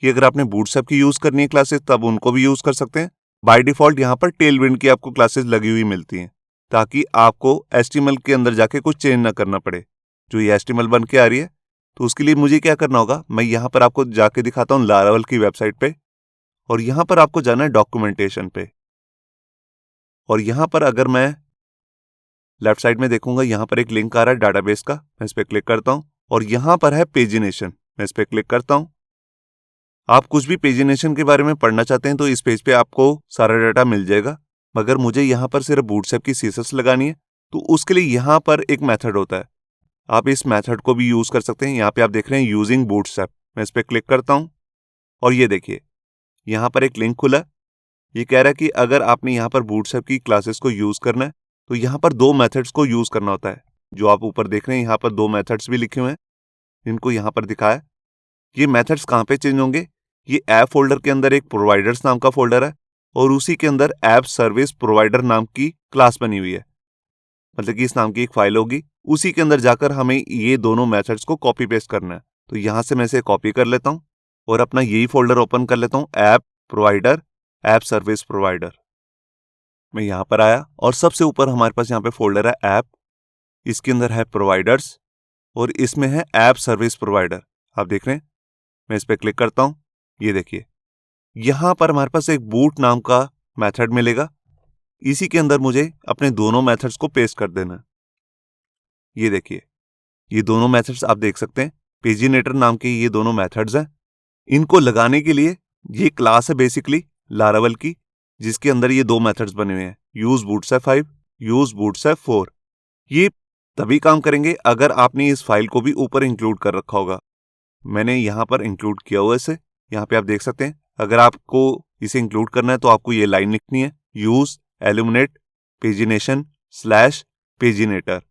कि अगर आपने बूटस्ट्रैप की यूज करनी है क्लासेस तब उनको भी यूज कर सकते हैं। बाय डिफॉल्ट यहाँ पर टेलविंड की आपको क्लासेस लगी हुई मिलती हैं ताकि आपको HTML के अंदर जाके कुछ चेंज ना करना पड़े। जो ये HTML बन के आ रही है तो उसके लिए मुझे क्या करना होगा, मैं यहाँ पर आपको जाके दिखाता हूँ लारावेल की वेबसाइट पे, और यहाँ पर आपको जाना है डॉक्यूमेंटेशन पे। और यहाँ पर अगर मैं लेफ्ट साइड में देखूंगा यहाँ पर एक लिंक आ रहा है डाटाबेस का, मैं इस पर क्लिक करता हूँ और यहाँ पर है पेजिनेशन, मैं इस पर क्लिक करता हूँ। आप कुछ भी पेजिनेशन के बारे में पढ़ना चाहते हैं तो इस पेज पे आपको सारा डाटा मिल जाएगा। मगर मुझे यहाँ पर सिर्फ बूटस्ट्रैप की सीएसएस लगानी है तो उसके लिए यहाँ पर एक मेथड होता है, आप इस मेथड को भी यूज कर सकते हैं। यहाँ पे आप देख रहे हैं यूजिंग बूटस्ट्रैप, मैं इस पर क्लिक करता हूँ और ये देखिए यहाँ पर एक लिंक खुला। ये कह रहा है कि अगर आपने यहाँ पर बूटस्ट्रैप की क्लासेस को यूज करना है तो यहाँ पर 2 मेथड्स को यूज करना होता है। जो आप ऊपर देख रहे हैं यहाँ पर 2 मेथड्स भी लिखे हुए हैं, इनको यहाँ पर दिखाया। ये मेथड्स कहाँ पे चेंज होंगे, ये ऐप फोल्डर के अंदर एक प्रोवाइडर्स नाम का फोल्डर है और उसी के अंदर ऐप सर्विस प्रोवाइडर नाम की क्लास बनी हुई है, मतलब कि इस नाम की एक फाइल होगी। उसी के अंदर जाकर हमें ये दोनों मेथड्स को कॉपी पेस्ट करना है। तो यहाँ से मैं इसे कॉपी कर लेता हूँ और अपना यही फोल्डर ओपन कर लेता हूँ, app provider app service provider. मैं यहाँ पर आया और सबसे ऊपर हमारे पास यहाँ पे फोल्डर है ऐप, इसके अंदर है प्रोवाइडर्स और इसमें है ऐप सर्विस प्रोवाइडर। आप देख रहे हैं, मैं इस पर क्लिक करता हूँ। ये देखिए यहाँ पर हमारे पास एक बूट नाम का मेथड मिलेगा, इसी के अंदर मुझे अपने दोनों मेथड्स को पेस्ट कर देना है। ये देखिए ये दोनों मेथड्स आप देख सकते हैं, पेजिनेटर नाम के ये दोनों मेथड्स हैं। इनको लगाने के लिए ये क्लास है बेसिकली लारावेल की, जिसके अंदर ये 2 मेथड्स बने हुए हैं, यूज बूटस्ट्रैप 5, यूज बूटस्ट्रैप 4। ये तभी काम करेंगे अगर आपने इस फाइल को भी ऊपर इंक्लूड कर रखा होगा। मैंने यहाँ पर इंक्लूड किया हुआ इसे, यहाँ पे आप देख सकते हैं। अगर आपको इसे इंक्लूड करना है तो आपको ये लाइन लिखनी है, यूज एल्यूमिनेट पेजिनेशन स्लैश पेजिनेटर।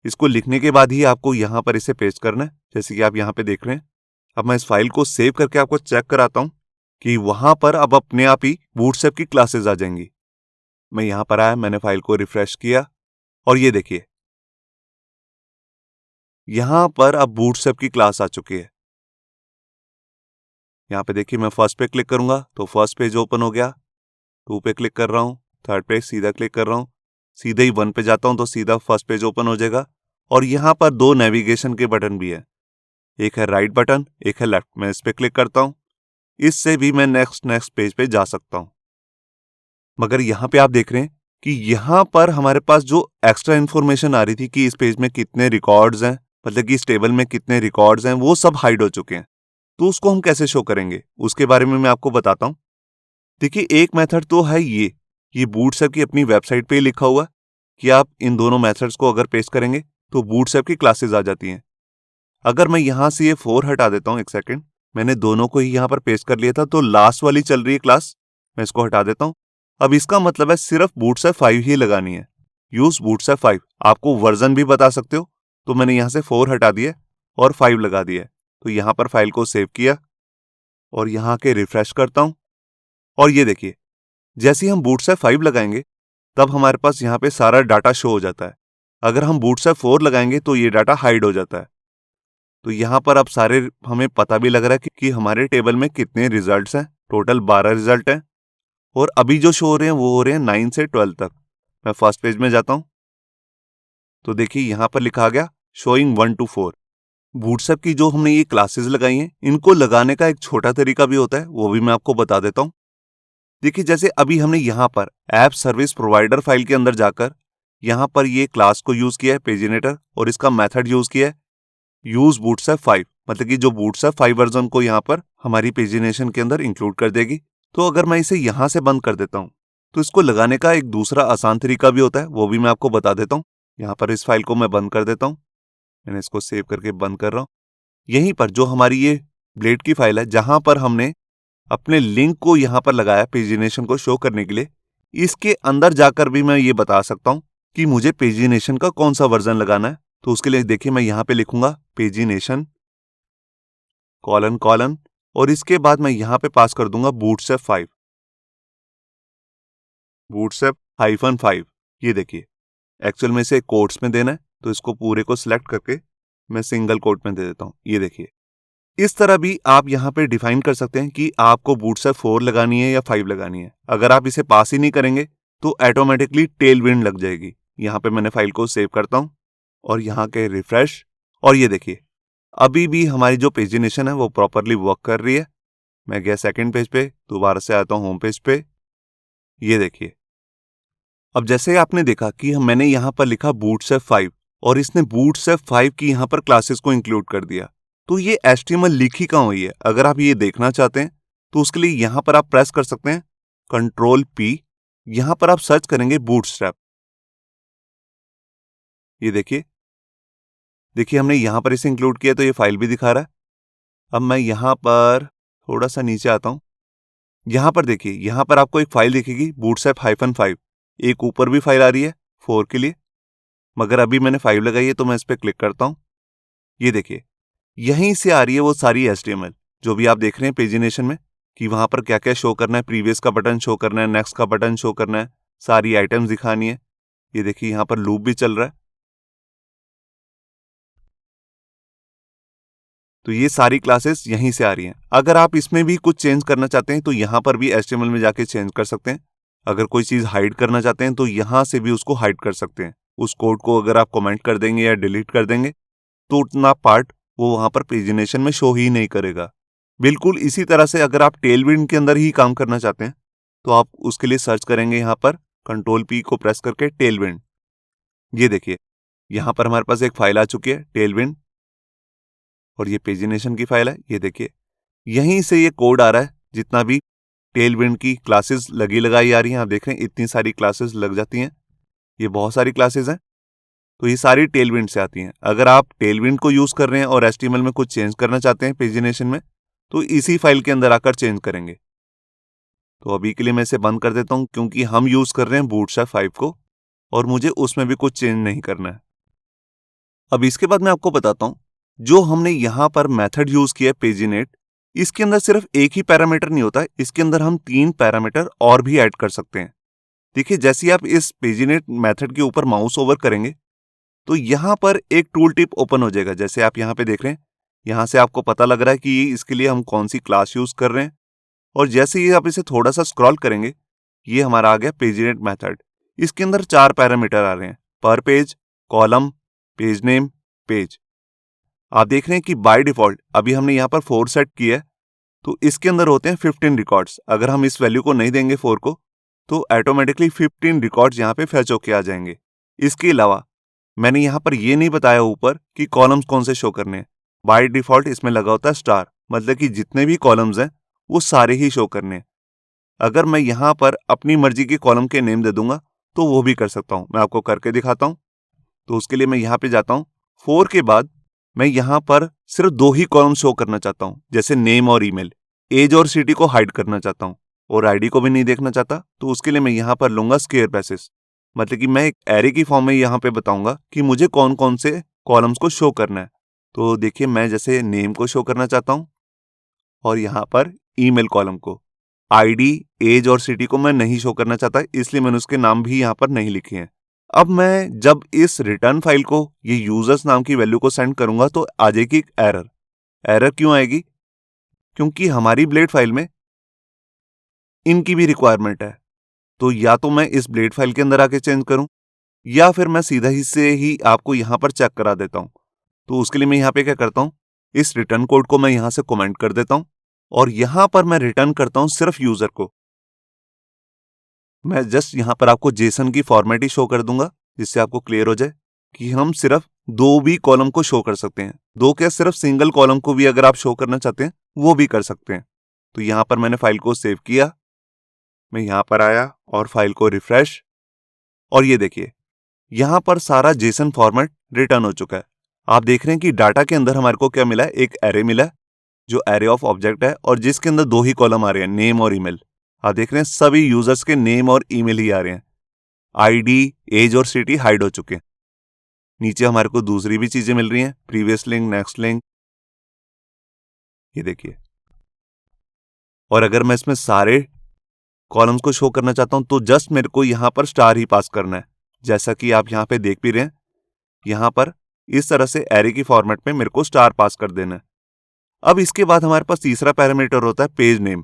इसको लिखने के बाद ही आपको यहाँ पर इसे पेस्ट करना है, जैसे कि आप यहाँ पे देख रहे हैं। अब मैं इस फाइल को सेव करके आपको चेक कराता हूँ कि वहां पर अब अपने आप ही बूटस्ट्रैप की क्लासेस आ जाएंगी। मैं यहाँ पर आया, मैंने फाइल को रिफ्रेश किया और ये देखिए यहाँ पर अब बूटस्ट्रैप की क्लास आ चुकी है। यहाँ पे देखिए मैं फर्स्ट पे क्लिक करूंगा तो फर्स्ट पेज ओपन हो गया, 2 पे क्लिक कर रहा हूँ, थर्ड पे सीधा क्लिक कर रहा हूँ, सीधे ही 1 पे जाता हूँ तो सीधा फर्स्ट पेज ओपन हो जाएगा। और यहाँ पर 2 नेविगेशन के बटन भी है, एक है राइट बटन, एक है लेफ्ट। मैं इस पे क्लिक करता हूँ, इससे भी मैं नेक्स्ट पेज पे जा सकता हूँ। मगर यहाँ पे आप देख रहे हैं कि यहाँ पर हमारे पास जो एक्स्ट्रा इन्फॉर्मेशन आ रही थी कि इस पेज में कितने रिकॉर्ड्स हैं, मतलब कि इस टेबल में कितने रिकॉर्ड्स हैं, वो सब हाइड हो चुके हैं। तो उसको हम कैसे शो करेंगे उसके बारे में मैं आपको बताता हूँ। देखिए एक मेथड तो है ये बूटस्ट्रैप की अपनी वेबसाइट पे ही लिखा हुआ कि आप इन दोनों मेथड्स को अगर पेस्ट करेंगे तो बूटस्ट्रैप की क्लासेस आ जाती हैं। अगर मैं यहाँ से ये 4 हटा देता हूँ, एक सेकेंड, मैंने दोनों को ही यहाँ पर पेस्ट कर लिया था तो लास्ट वाली चल रही है क्लास, मैं इसको हटा देता हूँ। अब इसका मतलब है सिर्फ बूटस्ट्रैप 5 ही लगानी है, यूज बूटस्ट्रैप 5। आपको वर्जन भी बता सकते हो, तो मैंने यहाँ से 4 हटा दिया और 5 लगा दिया। तो यहाँ पर फाइल को सेव किया और यहाँ के रिफ्रेश करता हूँ और ये देखिए जैसे ही हम बूटस्ट्रैप 5 लगाएंगे तब हमारे पास यहाँ पे सारा डाटा शो हो जाता है। अगर हम बूटस्ट्रैप 4 लगाएंगे तो ये डाटा हाइड हो जाता है। तो यहाँ पर अब सारे हमें पता भी लग रहा है कि हमारे टेबल में कितने रिजल्ट्स हैं। टोटल 12 रिजल्ट हैं और अभी जो शो हो रहे हैं वो हो रहे हैं 9 से 12 तक। मैं फर्स्ट पेज में जाता हूँ तो देखिए यहाँ पर लिखा गया शोइंग 1 to 4। बूटस्ट्रैप की जो हमने ये क्लासेस लगाई हैं, इनको लगाने का एक छोटा तरीका भी होता है, वो भी मैं आपको बता देता हूँ। देखिए जैसे अभी हमने यहाँ पर ऐप सर्विस प्रोवाइडर फाइल के अंदर जाकर यहाँ पर ये क्लास को यूज किया है पेजिनेटर और इसका मेथड यूज किया है यूज बूटस्ट्रैप 5, मतलब कि जो बूटस्ट्रैप 5 वर्जन को यहाँ पर हमारी पेजिनेशन के अंदर इंक्लूड कर देगी। तो अगर मैं इसे यहाँ से बंद कर देता हूँ तो इसको लगाने का एक दूसरा आसान तरीका भी होता है, वो भी मैं आपको बता देता हूँ। यहाँ पर इस फाइल को मैं बंद कर देता हूँ, मैंने इसको सेव करके बंद कर रहा हूँ। यहीं पर जो हमारी ये ब्लेड की फाइल है जहां पर हमने अपने लिंक को यहाँ पर लगाया पेजिनेशन को शो करने के लिए, इसके अंदर जाकर भी मैं ये बता सकता हूँ कि मुझे पेजिनेशन का कौन सा वर्जन लगाना है। तो उसके लिए देखिए मैं यहाँ पे लिखूंगा पेजिनेशन कॉलन कॉलन और इसके बाद मैं यहाँ पे पास कर दूंगा बूटस्ट्रैप 5, बूटस्ट्रैप -5। ये देखिए एक्चुअल में इसे कोट्स में देना है, तो इसको पूरे को सिलेक्ट करके मैं सिंगल कोट में दे देता हूँ। ये देखिए इस तरह भी आप यहाँ पे डिफाइन कर सकते हैं कि आपको बूटस्ट्रैप 4 लगानी है या 5 लगानी है। अगर आप इसे पास ही नहीं करेंगे तो ऑटोमेटिकली टेल विंड लग जाएगी। यहाँ पे मैंने फाइल को सेव करता हूँ और यहाँ के रिफ्रेश, और ये देखिए अभी भी हमारी जो पेजिनेशन है वो प्रॉपरली वर्क कर रही है। मैं गया सेकंड पेज पे, दोबारा से आता हूँ होम पेज पे। ये देखिए अब जैसे आपने देखा कि मैंने यहाँ पर लिखा बूटस्ट्रैप 5 और इसने बूटस्ट्रैप 5 की यहाँ पर क्लासेस को इंक्लूड कर दिया। तो ये HTML लिखी कहाँ हुई है? अगर आप ये देखना चाहते हैं तो उसके लिए यहाँ पर आप प्रेस कर सकते हैं Ctrl+P। यहाँ पर आप सर्च करेंगे बूटस्ट्रैप। ये देखिए हमने यहाँ पर इसे इंक्लूड किया तो ये फाइल भी दिखा रहा है। अब मैं यहाँ पर थोड़ा सा नीचे आता हूँ। यहाँ पर देखिए यहाँ पर आपको एक फाइल दिखेगी बूटस्ट्रैप -5। एक ऊपर भी फाइल आ रही है 4 के लिए, मगर अभी मैंने 5 लगाई है तो मैं इस पर क्लिक करता हूँ। ये देखिए यहीं से आ रही है वो सारी HTML जो भी आप देख रहे हैं पेजिनेशन में कि वहां पर क्या क्या शो करना है। प्रीवियस का बटन शो करना है, नेक्स्ट का बटन शो करना है, सारी आइटम्स दिखानी है। ये देखिए यहाँ पर लूप भी चल रहा है। तो ये सारी क्लासेस यहीं से आ रही हैं। अगर आप इसमें भी कुछ चेंज करना चाहते हैं तो यहाँ पर भी HTML में जाके चेंज कर सकते हैं। अगर कोई चीज हाइड करना चाहते हैं तो यहाँ से भी उसको हाइड कर सकते हैं। उस कोड को अगर आप कमेंट कर देंगे या डिलीट कर देंगे तो उतना पार्ट वो वहां पर पेजिनेशन में शो ही नहीं करेगा। बिल्कुल इसी तरह से अगर आप टेलविंड के अंदर ही काम करना चाहते हैं तो आप उसके लिए सर्च करेंगे यहाँ पर Ctrl+P को प्रेस करके टेलविंड। ये देखिए यहाँ पर हमारे पास एक फाइल आ चुकी है टेलविंड और ये पेजिनेशन की फाइल है। ये देखिए यहीं से ये कोड आ रहा है। जितना भी टेलविंड की क्लासेस लगी लगाई आ रही हैं, आप देख रहे हैं इतनी सारी क्लासेस लग जाती हैं। ये बहुत सारी क्लासेस हैं, तो ये सारी टेलविंड से आती हैं। अगर आप टेलविंड को यूज कर रहे हैं और HTML में कुछ चेंज करना चाहते हैं पेजिनेशन में तो इसी फाइल के अंदर आकर चेंज करेंगे। तो अभी के लिए मैं इसे बंद कर देता हूं क्योंकि हम यूज कर रहे हैं बूटस्ट्रैप 5 को और मुझे उसमें भी कुछ चेंज नहीं करना है। अब इसके बाद मैं आपको बताता हूं जो हमने यहां पर मेथड यूज किया है पेजिनेट, इसके अंदर सिर्फ एक ही पैरामीटर नहीं होता, इसके अंदर हम 3 पैरामीटर और भी ऐड कर सकते हैं। देखिए जैसे आप इस पेजिनेट मेथड के ऊपर माउस ओवर करेंगे तो यहां पर एक टूल टिप ओपन हो जाएगा। जैसे आप यहां पे देख रहे हैं, यहां से आपको पता लग रहा है कि इसके लिए हम कौन सी क्लास यूज कर रहे हैं। और जैसे ही आप इसे थोड़ा सा स्क्रॉल करेंगे ये हमारा आ गया पेजिनेट मेथड। इसके अंदर 4 पैरामीटर आ रहे हैं, पर page, column, page name, page. आप देख रहे हैं कि बाय डिफॉल्ट अभी हमने यहाँ पर 4 सेट किया है तो इसके अंदर होते हैं 15 रिकॉर्ड्स। अगर हम इस वैल्यू को नहीं देंगे 4 को तो ऑटोमेटिकली 15 रिकॉर्ड्स यहाँ पे फैच होके आ जाएंगे। इसके अलावा मैंने यहाँ पर ये नहीं बताया ऊपर कि कॉलम्स कौन से शो करने हैं। बाय डिफॉल्ट इसमें लगा होता है स्टार, मतलब कि जितने भी कॉलम्स हैं वो सारे ही शो करने हैं। अगर मैं यहाँ पर अपनी मर्जी के कॉलम के नेम दे दूंगा तो वो भी कर सकता हूँ। मैं आपको करके दिखाता हूँ। तो उसके लिए मैं यहाँ पे जाता हूँ। 4 के बाद मैं यहाँ पर सिर्फ 2 ही कॉलम शो करना चाहता हूँ, जैसे नेम और ईमेल। एज और सिटी को हाइड करना चाहता हूँ और आईडी को भी नहीं देखना चाहता। तो उसके लिए मैं यहाँ पर लूंगा स्क्वायर ब्रैकेट्स, मतलब कि मैं एक एरे की फॉर्म में यहाँ पे बताऊंगा कि मुझे कौन कौन से कॉलम्स को शो करना है। तो देखिए मैं जैसे नेम को शो करना चाहता हूँ और यहाँ पर ईमेल कॉलम को। आईडी, एज और सिटी को मैं नहीं शो करना चाहता, इसलिए मैंने उसके नाम भी यहाँ पर नहीं लिखे हैं। अब मैं जब इस रिटर्न फाइल को ये यूजर्स नाम की वैल्यू को सेंड करूंगा तो आ जाएगी एक एरर। एरर क्यों आएगी? क्योंकि हमारी ब्लेड फाइल में इनकी भी रिक्वायरमेंट है। तो या तो मैं इस ब्लेड फाइल के अंदर आके चेंज करूं या फिर मैं सीधा ही से ही आपको यहां पर चेक करा देता हूं। तो उसके लिए मैं यहां पे क्या करता हूं, इस रिटर्न कोड को मैं यहां से कमेंट कर देता हूं और यहां पर मैं रिटर्न करता हूं सिर्फ यूजर को। मैं जस्ट यहां पर आपको जेसन की फॉर्मेट ही शो कर दूंगा जिससे आपको क्लियर हो जाए कि हम सिर्फ 2 भी कॉलम को शो कर सकते हैं। 2 क्या, सिर्फ सिंगल कॉलम को भी अगर आप शो करना चाहते हैं वो भी कर सकते हैं। तो यहां पर मैंने फाइल को सेव किया, मैं यहां पर आया और फाइल को रिफ्रेश, और ये देखिए यहां पर सारा जेसन फॉर्मेट रिटर्न हो चुका है। आप देख रहे हैं कि डाटा के अंदर हमारे को क्या मिला है, एक एरे मिला है जो एरे ऑफ ऑब्जेक्ट है और जिसके अंदर 2 ही कॉलम आ रहे हैं, नेम और ईमेल। आप देख रहे हैं सभी यूजर्स के नेम और ईमेल ही आ रहे हैं, आईडी, एज और सिटी हाइड हो चुके हैं। नीचे हमारे को दूसरी भी चीजें मिल रही हैं, प्रीवियस लिंक, नेक्स्ट लिंक, ये देखिए। और अगर मैं इसमें सारे कॉलम्स को शो करना चाहता हूं तो जस्ट मेरे को यहां पर स्टार ही पास करना है, जैसा कि आप यहां पे देख भी रहे हैं। यहां पर इस तरह से एरे की फॉर्मेट में मेरे को स्टार पास कर देना है। अब इसके बाद हमारे पास तीसरा पैरामीटर होता है पेज नेम।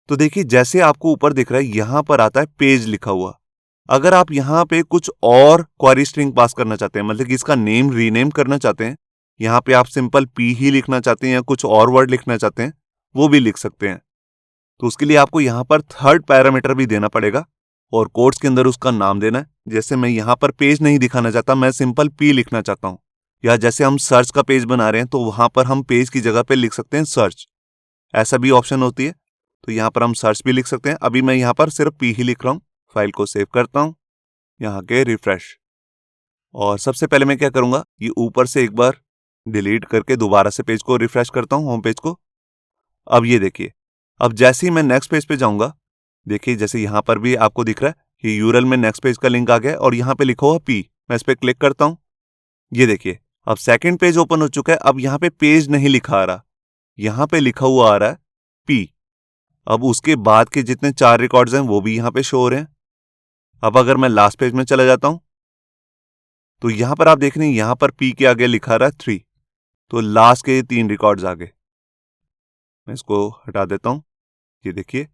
तो देखिए जैसे आपको ऊपर दिख रहा है यहां पर आता है पेज लिखा हुआ। अगर आप यहां पे कुछ और क्वेरी स्ट्रिंग पास करना चाहते हैं, मतलब कि इसका नेम रीनेम करना चाहते हैं, यहां पे आप सिंपल पी ही लिखना चाहते हैं या कुछ और वर्ड लिखना चाहते हैं, वो भी लिख सकते हैं। तो उसके लिए आपको यहां पर थर्ड पैरामीटर भी देना पड़ेगा और कोट्स के अंदर उसका नाम देना है। जैसे मैं यहां पर पेज नहीं दिखाना चाहता, मैं सिंपल पी लिखना चाहता हूं, या जैसे हम सर्च का पेज बना रहे हैं तो वहां पर हम पेज की जगह पे लिख सकते हैं सर्च, ऐसा भी ऑप्शन होती है। तो यहां पर हम सर्च भी लिख सकते हैं। अभी मैं यहां पर सिर्फ पी ही लिख रहा हूं। फाइल को सेव करता हूं, यहाँ के रिफ्रेश, और सबसे पहले मैं क्या करूंगा, ये ऊपर से एक बार डिलीट करके दोबारा से पेज को रिफ्रेश करता हूं, होम पेज को। अब ये देखिए, अब जैसे ही मैं नेक्स्ट पेज पे जाऊंगा, देखिए जैसे यहां पर भी आपको दिख रहा है कि यूआरएल में नेक्स्ट पेज का लिंक आ गया और यहां पे लिखा हुआ पी, मैं इस पे क्लिक करता हूं। ये देखिए अब सेकंड पेज ओपन हो चुका है। अब यहां पे पेज नहीं लिखा आ रहा, यहां पे लिखा हुआ आ रहा है पी। अब उसके बाद के जितने 4 रिकॉर्ड्स हैं वो भी यहां पे शो हो रहे हैं। अब अगर मैं लास्ट पेज में चला जाता हूं तो यहां पर आप देख रहे हैं यहां पर पी के आगे लिखा रहा है 3, तो लास्ट के 3 रिकॉर्ड्स आ गए। मैं इसको हटा देता हूं, ये देखिए।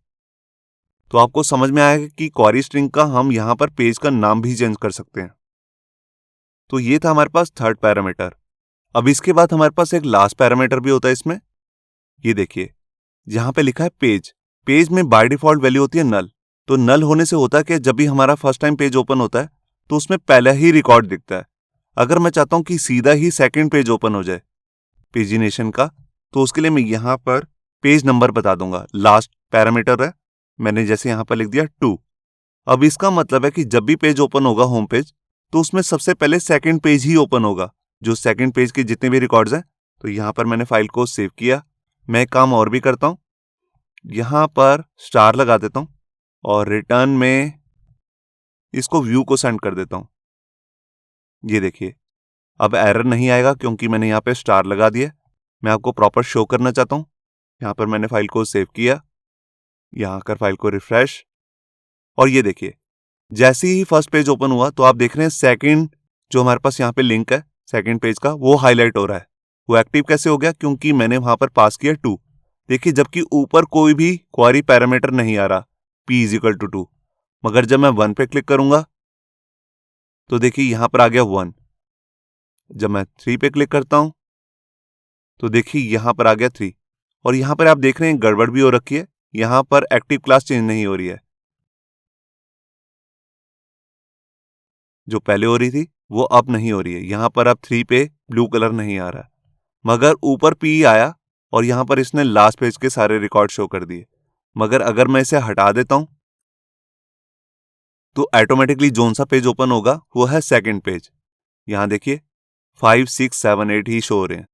तो आपको समझ में आएगा कि क्वेरी स्ट्रिंग का हम यहां पर पेज का नाम भी चेंज कर सकते हैं। तो ये था हमारे पास थर्ड पैरामीटर। अब इसके बाद हमारे पास एक लास्ट पैरामीटर भी होता है इसमें। ये देखिए जहां पे लिखा है पेज, पेज में बाय डिफॉल्ट वैल्यू होती है नल। तो नल होने से होता है कि जब भी हमारा फर्स्ट टाइम पेज ओपन होता है तो उसमें पहला ही रिकॉर्ड दिखता है। अगर मैं चाहता हूं कि सीधा ही सेकंड पेज ओपन हो जाए पेजिनेशन का, तो उसके लिए मैं यहां पर पेज नंबर बता दूंगा, लास्ट पैरामीटर है, मैंने जैसे यहां पर लिख दिया 2। अब इसका मतलब है कि जब भी पेज ओपन होगा होम पेज, तो उसमें सबसे पहले सेकंड पेज ही ओपन होगा, जो सेकंड पेज के जितने भी रिकॉर्ड्स हैं। तो यहां पर मैंने फाइल को सेव किया। मैं एक काम और भी करता हूं, यहां पर स्टार लगा देता हूं और रिटर्न में इसको व्यू को सेंड कर देता हूं। ये देखिए अब एरर नहीं आएगा क्योंकि मैंने यहां पे स्टार लगा दिया। मैं आपको प्रॉपर शो करना चाहता हूं। यहां पर मैंने फाइल को सेव किया, यहां कर फाइल को रिफ्रेश, और ये देखिए जैसे ही फर्स्ट पेज ओपन हुआ तो आप देख रहे हैं सेकंड जो हमारे पास यहाँ पे लिंक है सेकंड पेज का, वो हाईलाइट हो रहा है। वो एक्टिव कैसे हो गया, क्योंकि मैंने वहां पर पास किया 2। देखिए जबकि ऊपर कोई भी क्वेरी पैरामीटर नहीं आ रहा, p = 2, मगर जब मैं 1 पे क्लिक करूंगा तो देखिए यहां पर आ गया 1। जब मैं 3 पे क्लिक करता हूं तो देखिए यहां पर आ गया 3। और यहां पर आप देख रहे हैं गड़बड़ भी हो रखी है, यहां पर एक्टिव क्लास चेंज नहीं हो रही है, जो पहले हो रही थी वो अब नहीं हो रही है। यहां पर अब 3 पे ब्लू कलर नहीं आ रहा, मगर ऊपर पी आया और यहां पर इसने लास्ट पेज के सारे रिकॉर्ड शो कर दिए। मगर अगर मैं इसे हटा देता हूं तो ऑटोमेटिकली जोन सा पेज ओपन होगा वो है सेकंड पेज। यहां देखिए 5, 6, 7, 8 ही शो हो रहे हैं।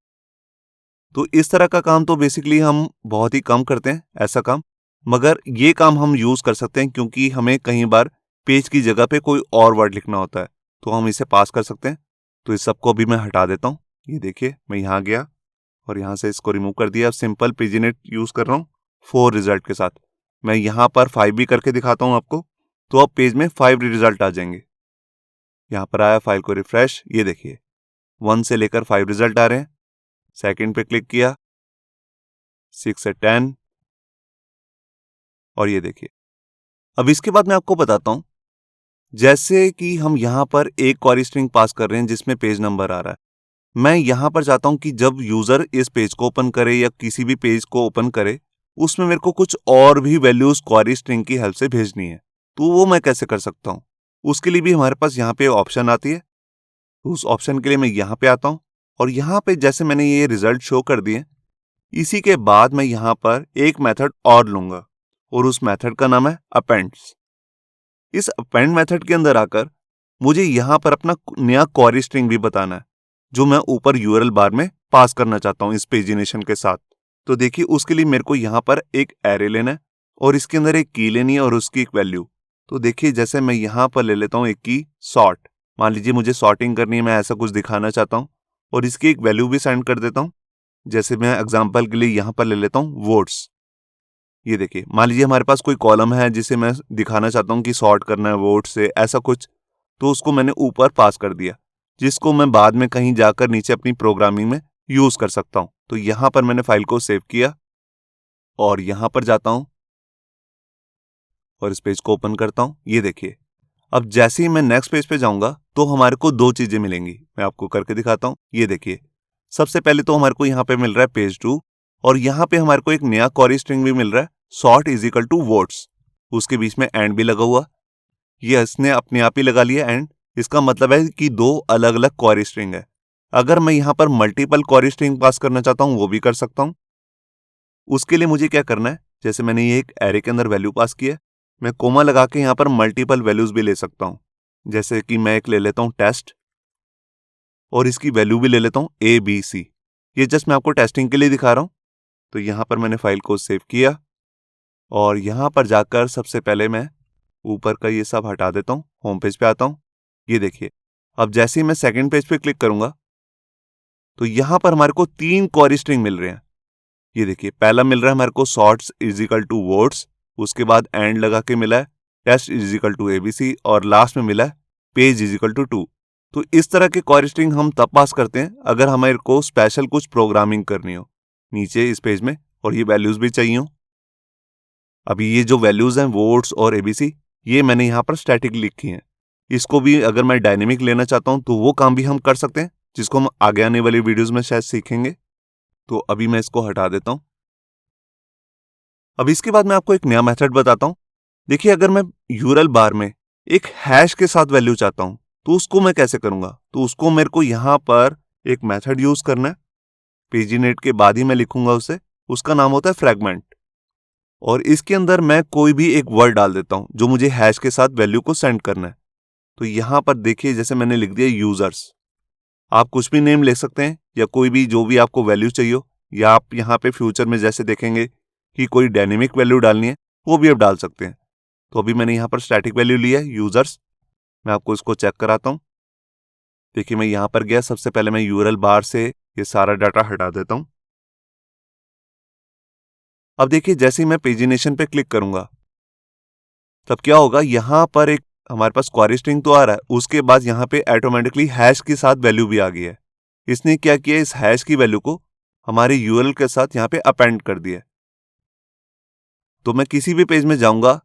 तो इस तरह का काम तो बेसिकली हम बहुत ही कम करते हैं ऐसा काम, मगर ये काम हम यूज कर सकते हैं क्योंकि हमें कई बार पेज की जगह पे कोई और वर्ड लिखना होता है तो हम इसे पास कर सकते हैं। तो इस सबको अभी मैं हटा देता हूं। ये देखिए मैं यहां गया और यहां से इसको रिमूव कर दिया। अब सिंपल पेजिनेट यूज कर रहा हूं 4 रिजल्ट के साथ। मैं यहां पर 5 भी करके दिखाता हूं आपको, तो अब पेज में 5 रिजल्ट आ जाएंगे। यहां पर आया, फाइल को रिफ्रेश, ये देखिए 1 से लेकर 5 रिजल्ट आ रहे हैं। सेकंड पे क्लिक किया, 6 से 10, और ये देखिए। अब इसके बाद मैं आपको बताता हूं, जैसे कि हम यहां पर एक क्वेरी स्ट्रिंग पास कर रहे हैं जिसमें पेज नंबर आ रहा है। मैं यहां पर चाहता हूं कि जब यूजर इस पेज को ओपन करे या किसी भी पेज को ओपन करे, उसमें मेरे को कुछ और भी वैल्यूज क्वेरी स्ट्रिंग की हेल्प से भेजनी है। तो वो मैं कैसे कर सकता हूं? उसके लिए भी हमारे पास यहाँ पे ऑप्शन आती है। तो उस ऑप्शन के लिए मैं यहाँ पे आता हूँ और यहाँ पे जैसे मैंने ये रिजल्ट शो कर दिए, इसी के बाद मैं यहाँ पर एक मेथड और लूंगा और उस मेथड का नाम है अपेंड्स। इस अपेंड मेथड के अंदर आकर मुझे यहाँ पर अपना नया क्वेरी स्ट्रिंग भी बताना है, जो मैं ऊपर यूआरएल बार में पास करना चाहता हूँ इस पेजिनेशन के साथ। तो देखिए, उसके लिए मेरे को यहाँ पर एक एरे लेना है और इसके अंदर एक की लेनी है और उसकी एक वैल्यू। तो देखिए, जैसे मैं यहाँ पर ले लेता हूँ एक की सॉर्ट। मान लीजिए मुझे सॉर्टिंग करनी है, मैं ऐसा कुछ दिखाना चाहता हूँ और इसकी एक वैल्यू भी सेंड कर देता हूँ। जैसे मैं एग्जाम्पल के लिए यहाँ पर ले लेता हूँ वोट्स। ये देखिए, मान लीजिए हमारे पास कोई कॉलम है जिसे मैं दिखाना चाहता हूँ कि सॉर्ट करना है वोट से, ऐसा कुछ। तो उसको मैंने ऊपर पास कर दिया, जिसको मैं बाद में कहीं जाकर नीचे अपनी प्रोग्रामिंग में यूज कर सकता हूँ। तो यहां पर मैंने फाइल को सेव किया और यहां पर जाता हूं और इस पेज को ओपन करता हूं। ये देखिए, अब जैसे ही मैं नेक्स्ट पेज पे जाऊंगा तो हमारे को दो चीजें मिलेंगी। मैं आपको करके दिखाता हूं। ये देखिए, सबसे पहले तो हमारे को यहाँ पे मिल रहा है पेज 2 और यहाँ पे हमारे को एक नया क्वेरी स्ट्रिंग भी मिल रहा है, sort is equal to votes. उसके बीच में एंड भी लगा हुआ। ये इसने अपने आप ही लगा लिया एंड। इसका मतलब है कि दो अलग अलग क्वेरी स्ट्रिंग है। अगर मैं यहाँ पर मल्टीपल क्वेरी स्ट्रिंग पास करना चाहता हूँ वो भी कर सकता हूँ। उसके लिए मुझे क्या करना है, जैसे मैंने ये एक एरे के अंदर वैल्यू पास की है, मैं कोमा लगा के यहाँ पर मल्टीपल वैल्यूज भी ले सकता हूँ। जैसे कि मैं एक ले लेता हूँ टेस्ट और इसकी वैल्यू भी ले लेता हूँ ABC। ये जस्ट मैं आपको टेस्टिंग के लिए दिखा रहा हूँ। तो यहाँ पर मैंने फाइल को सेव किया और यहाँ पर जाकर सबसे पहले मैं ऊपर का ये सब हटा देता हूँ, होम पेज पे आता हूँ। ये देखिए, अब जैसे ही मैं सेकंड पेज पे क्लिक करूंगा तो यहाँ पर हमारे को 3 क्वेरी स्ट्रिंग मिल रहे हैं। ये देखिए, पहला मिल रहा है हमारे को sorts is equal to votes, उसके बाद एंड लगा के मिला है test is equal to ABC और लास्ट में मिला है पेज इज इक्वल टू 2। तो इस तरह के क्वेरी स्ट्रिंग हम तब पास करते हैं अगर हमारे को स्पेशल कुछ प्रोग्रामिंग करनी हो नीचे इस पेज में और ये वैल्यूज भी चाहिए हो। अभी ये जो वैल्यूज हैं वोट्स और ABC, ये मैंने यहाँ पर स्टैटिक लिखी हैं। इसको भी अगर मैं डायनेमिक लेना चाहता हूँ तो वो काम भी हम कर सकते हैं, जिसको हम आगे आने वाली वीडियोस में शायद सीखेंगे। तो अभी मैं इसको हटा देता हूँ। अब इसके बाद मैं आपको एक नया मेथड बताता हूँ। देखिए, अगर मैं यूआरएल बार में एक हैश के साथ वैल्यू चाहता हूँ तो उसको मैं कैसे करूंगा। तो उसको मेरे को यहाँ पर एक मेथड यूज करना है, पेजिनेट के बाद ही मैं लिखूंगा उसे। उसका नाम होता है फ्रैगमेंट और इसके अंदर मैं कोई भी एक वर्ड डाल देता हूं जो मुझे हैश के साथ वैल्यू को सेंड करना है। तो यहां पर देखिए, जैसे मैंने लिख दिया यूजर्स। आप कुछ भी नेम ले सकते हैं या कोई भी जो भी आपको वैल्यू चाहिए हो, या आप यहाँ पे फ्यूचर में जैसे देखेंगे कि कोई डायनेमिक वैल्यू डालनी है वो भी आप डाल सकते हैं। तो अभी मैंने यहाँ पर स्टैटिक वैल्यू लिया है यूजर्स। मैं आपको इसको चेक कराता हूँ। देखिए, मैं यहाँ पर गया, सबसे पहले मैं यूआरएल बार से ये सारा डाटा हटा देता हूँ। अब देखिए, जैसे ही मैं पेजिनेशन पे क्लिक करूंगा तब क्या होगा, यहां पर एक हमारे पास क्वेरी स्ट्रिंग तो आ रहा है, उसके बाद यहां पे ऑटोमेटिकली हैश के साथ वैल्यू भी आ गई है। इसने क्या किया, इस हैश की वैल्यू को हमारे यूआरएल के साथ यहां पे अपेंड कर दिया। तो मैं किसी भी पेज में जाऊंगा,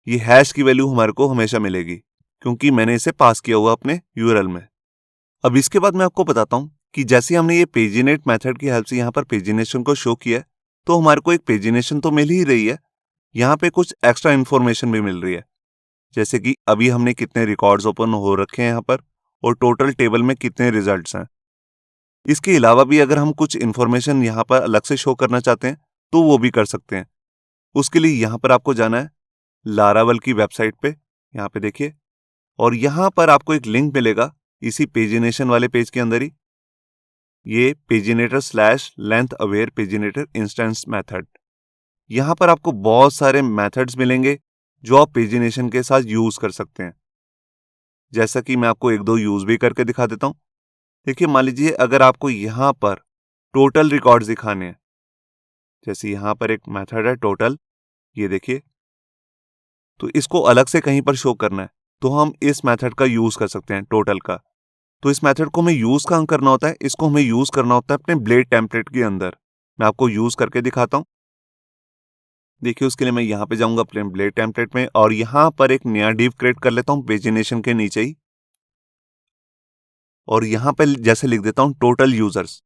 ये हैश की वैल्यू हमारे को हमेशा मिलेगी क्योंकि मैंने इसे पास किया हुआ अपने यूआरएल में। अब इसके बाद मैं आपको बताता हूं कि जैसे हमने ये पेजिनेट मेथड की हेल्प से यहाँ पर पेजिनेशन को शो किया है, तो हमारे को एक पेजिनेशन तो मिल ही रही है, यहाँ पे कुछ एक्स्ट्रा इन्फॉर्मेशन भी मिल रही है। जैसे कि अभी हमने कितने रिकॉर्ड्स ओपन हो रखे हैं यहाँ पर और टोटल टेबल में कितने रिजल्ट्स हैं। इसके अलावा भी अगर हम कुछ इन्फॉर्मेशन यहाँ पर अलग से शो करना चाहते हैं तो वो भी कर सकते हैं। उसके लिए यहाँ पर आपको जाना है लारावल की वेबसाइट पे, यहाँ पे देखिए, और यहाँ पर आपको एक लिंक मिलेगा इसी पेजिनेशन वाले पेज के अंदर ही, ये paginator slash length aware paginator instance method. यहाँ पर आपको बहुत सारे मेथड्स मिलेंगे जो आप पेजिनेशन के साथ यूज कर सकते हैं। जैसा कि मैं आपको एक दो यूज भी करके दिखा देता हूं। देखिए, मान लीजिए अगर आपको यहां पर टोटल रिकॉर्ड्स दिखाने हैं, जैसे यहां पर एक मेथड है टोटल, ये देखिए, तो इसको अलग से कहीं पर शो करना है तो हम इस मेथड का यूज कर सकते हैं, टोटल का। तो इस मेथड को हमें यूज कहां करना होता है, इसको हमें यूज करना होता है अपने ब्लेड टेम्पलेट के अंदर। मैं आपको यूज करके दिखाता हूं। देखिए, उसके लिए मैं यहाँ पे जाऊंगा अपने ब्लेड टेम्पलेट में और यहाँ पर एक नया डिव क्रिएट कर लेता हूँ पेजिनेशन के नीचे ही, और यहाँ पे जैसे लिख देता हूं टोटल यूजर्स।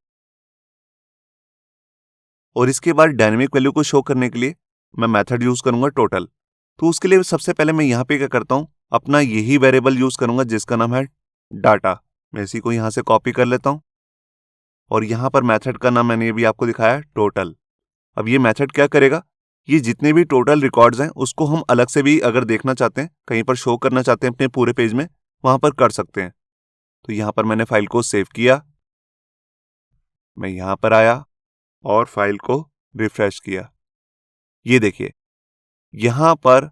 और इसके बाद डायनेमिक वैल्यू को शो करने के लिए मैं मेथड यूज करूंगा टोटल। तो उसके लिए सबसे पहले मैं यहाँ पे क्या करता हूं, अपना यही वेरिएबल यूज करूंगा जिसका नाम है डाटा। मैं इसी को यहां से कॉपी कर लेता हूं और यहां पर मेथड का नाम मैंने अभी आपको दिखाया टोटल। अब ये मेथड क्या करेगा, ये जितने भी टोटल रिकॉर्ड्स हैं उसको हम अलग से भी अगर देखना चाहते हैं, कहीं पर शो करना चाहते हैं अपने पूरे पेज में, वहां पर कर सकते हैं। तो यहां पर मैंने फाइल को सेव किया, मैं यहां पर आया और फाइल को रिफ्रेश किया। ये देखिए यहां पर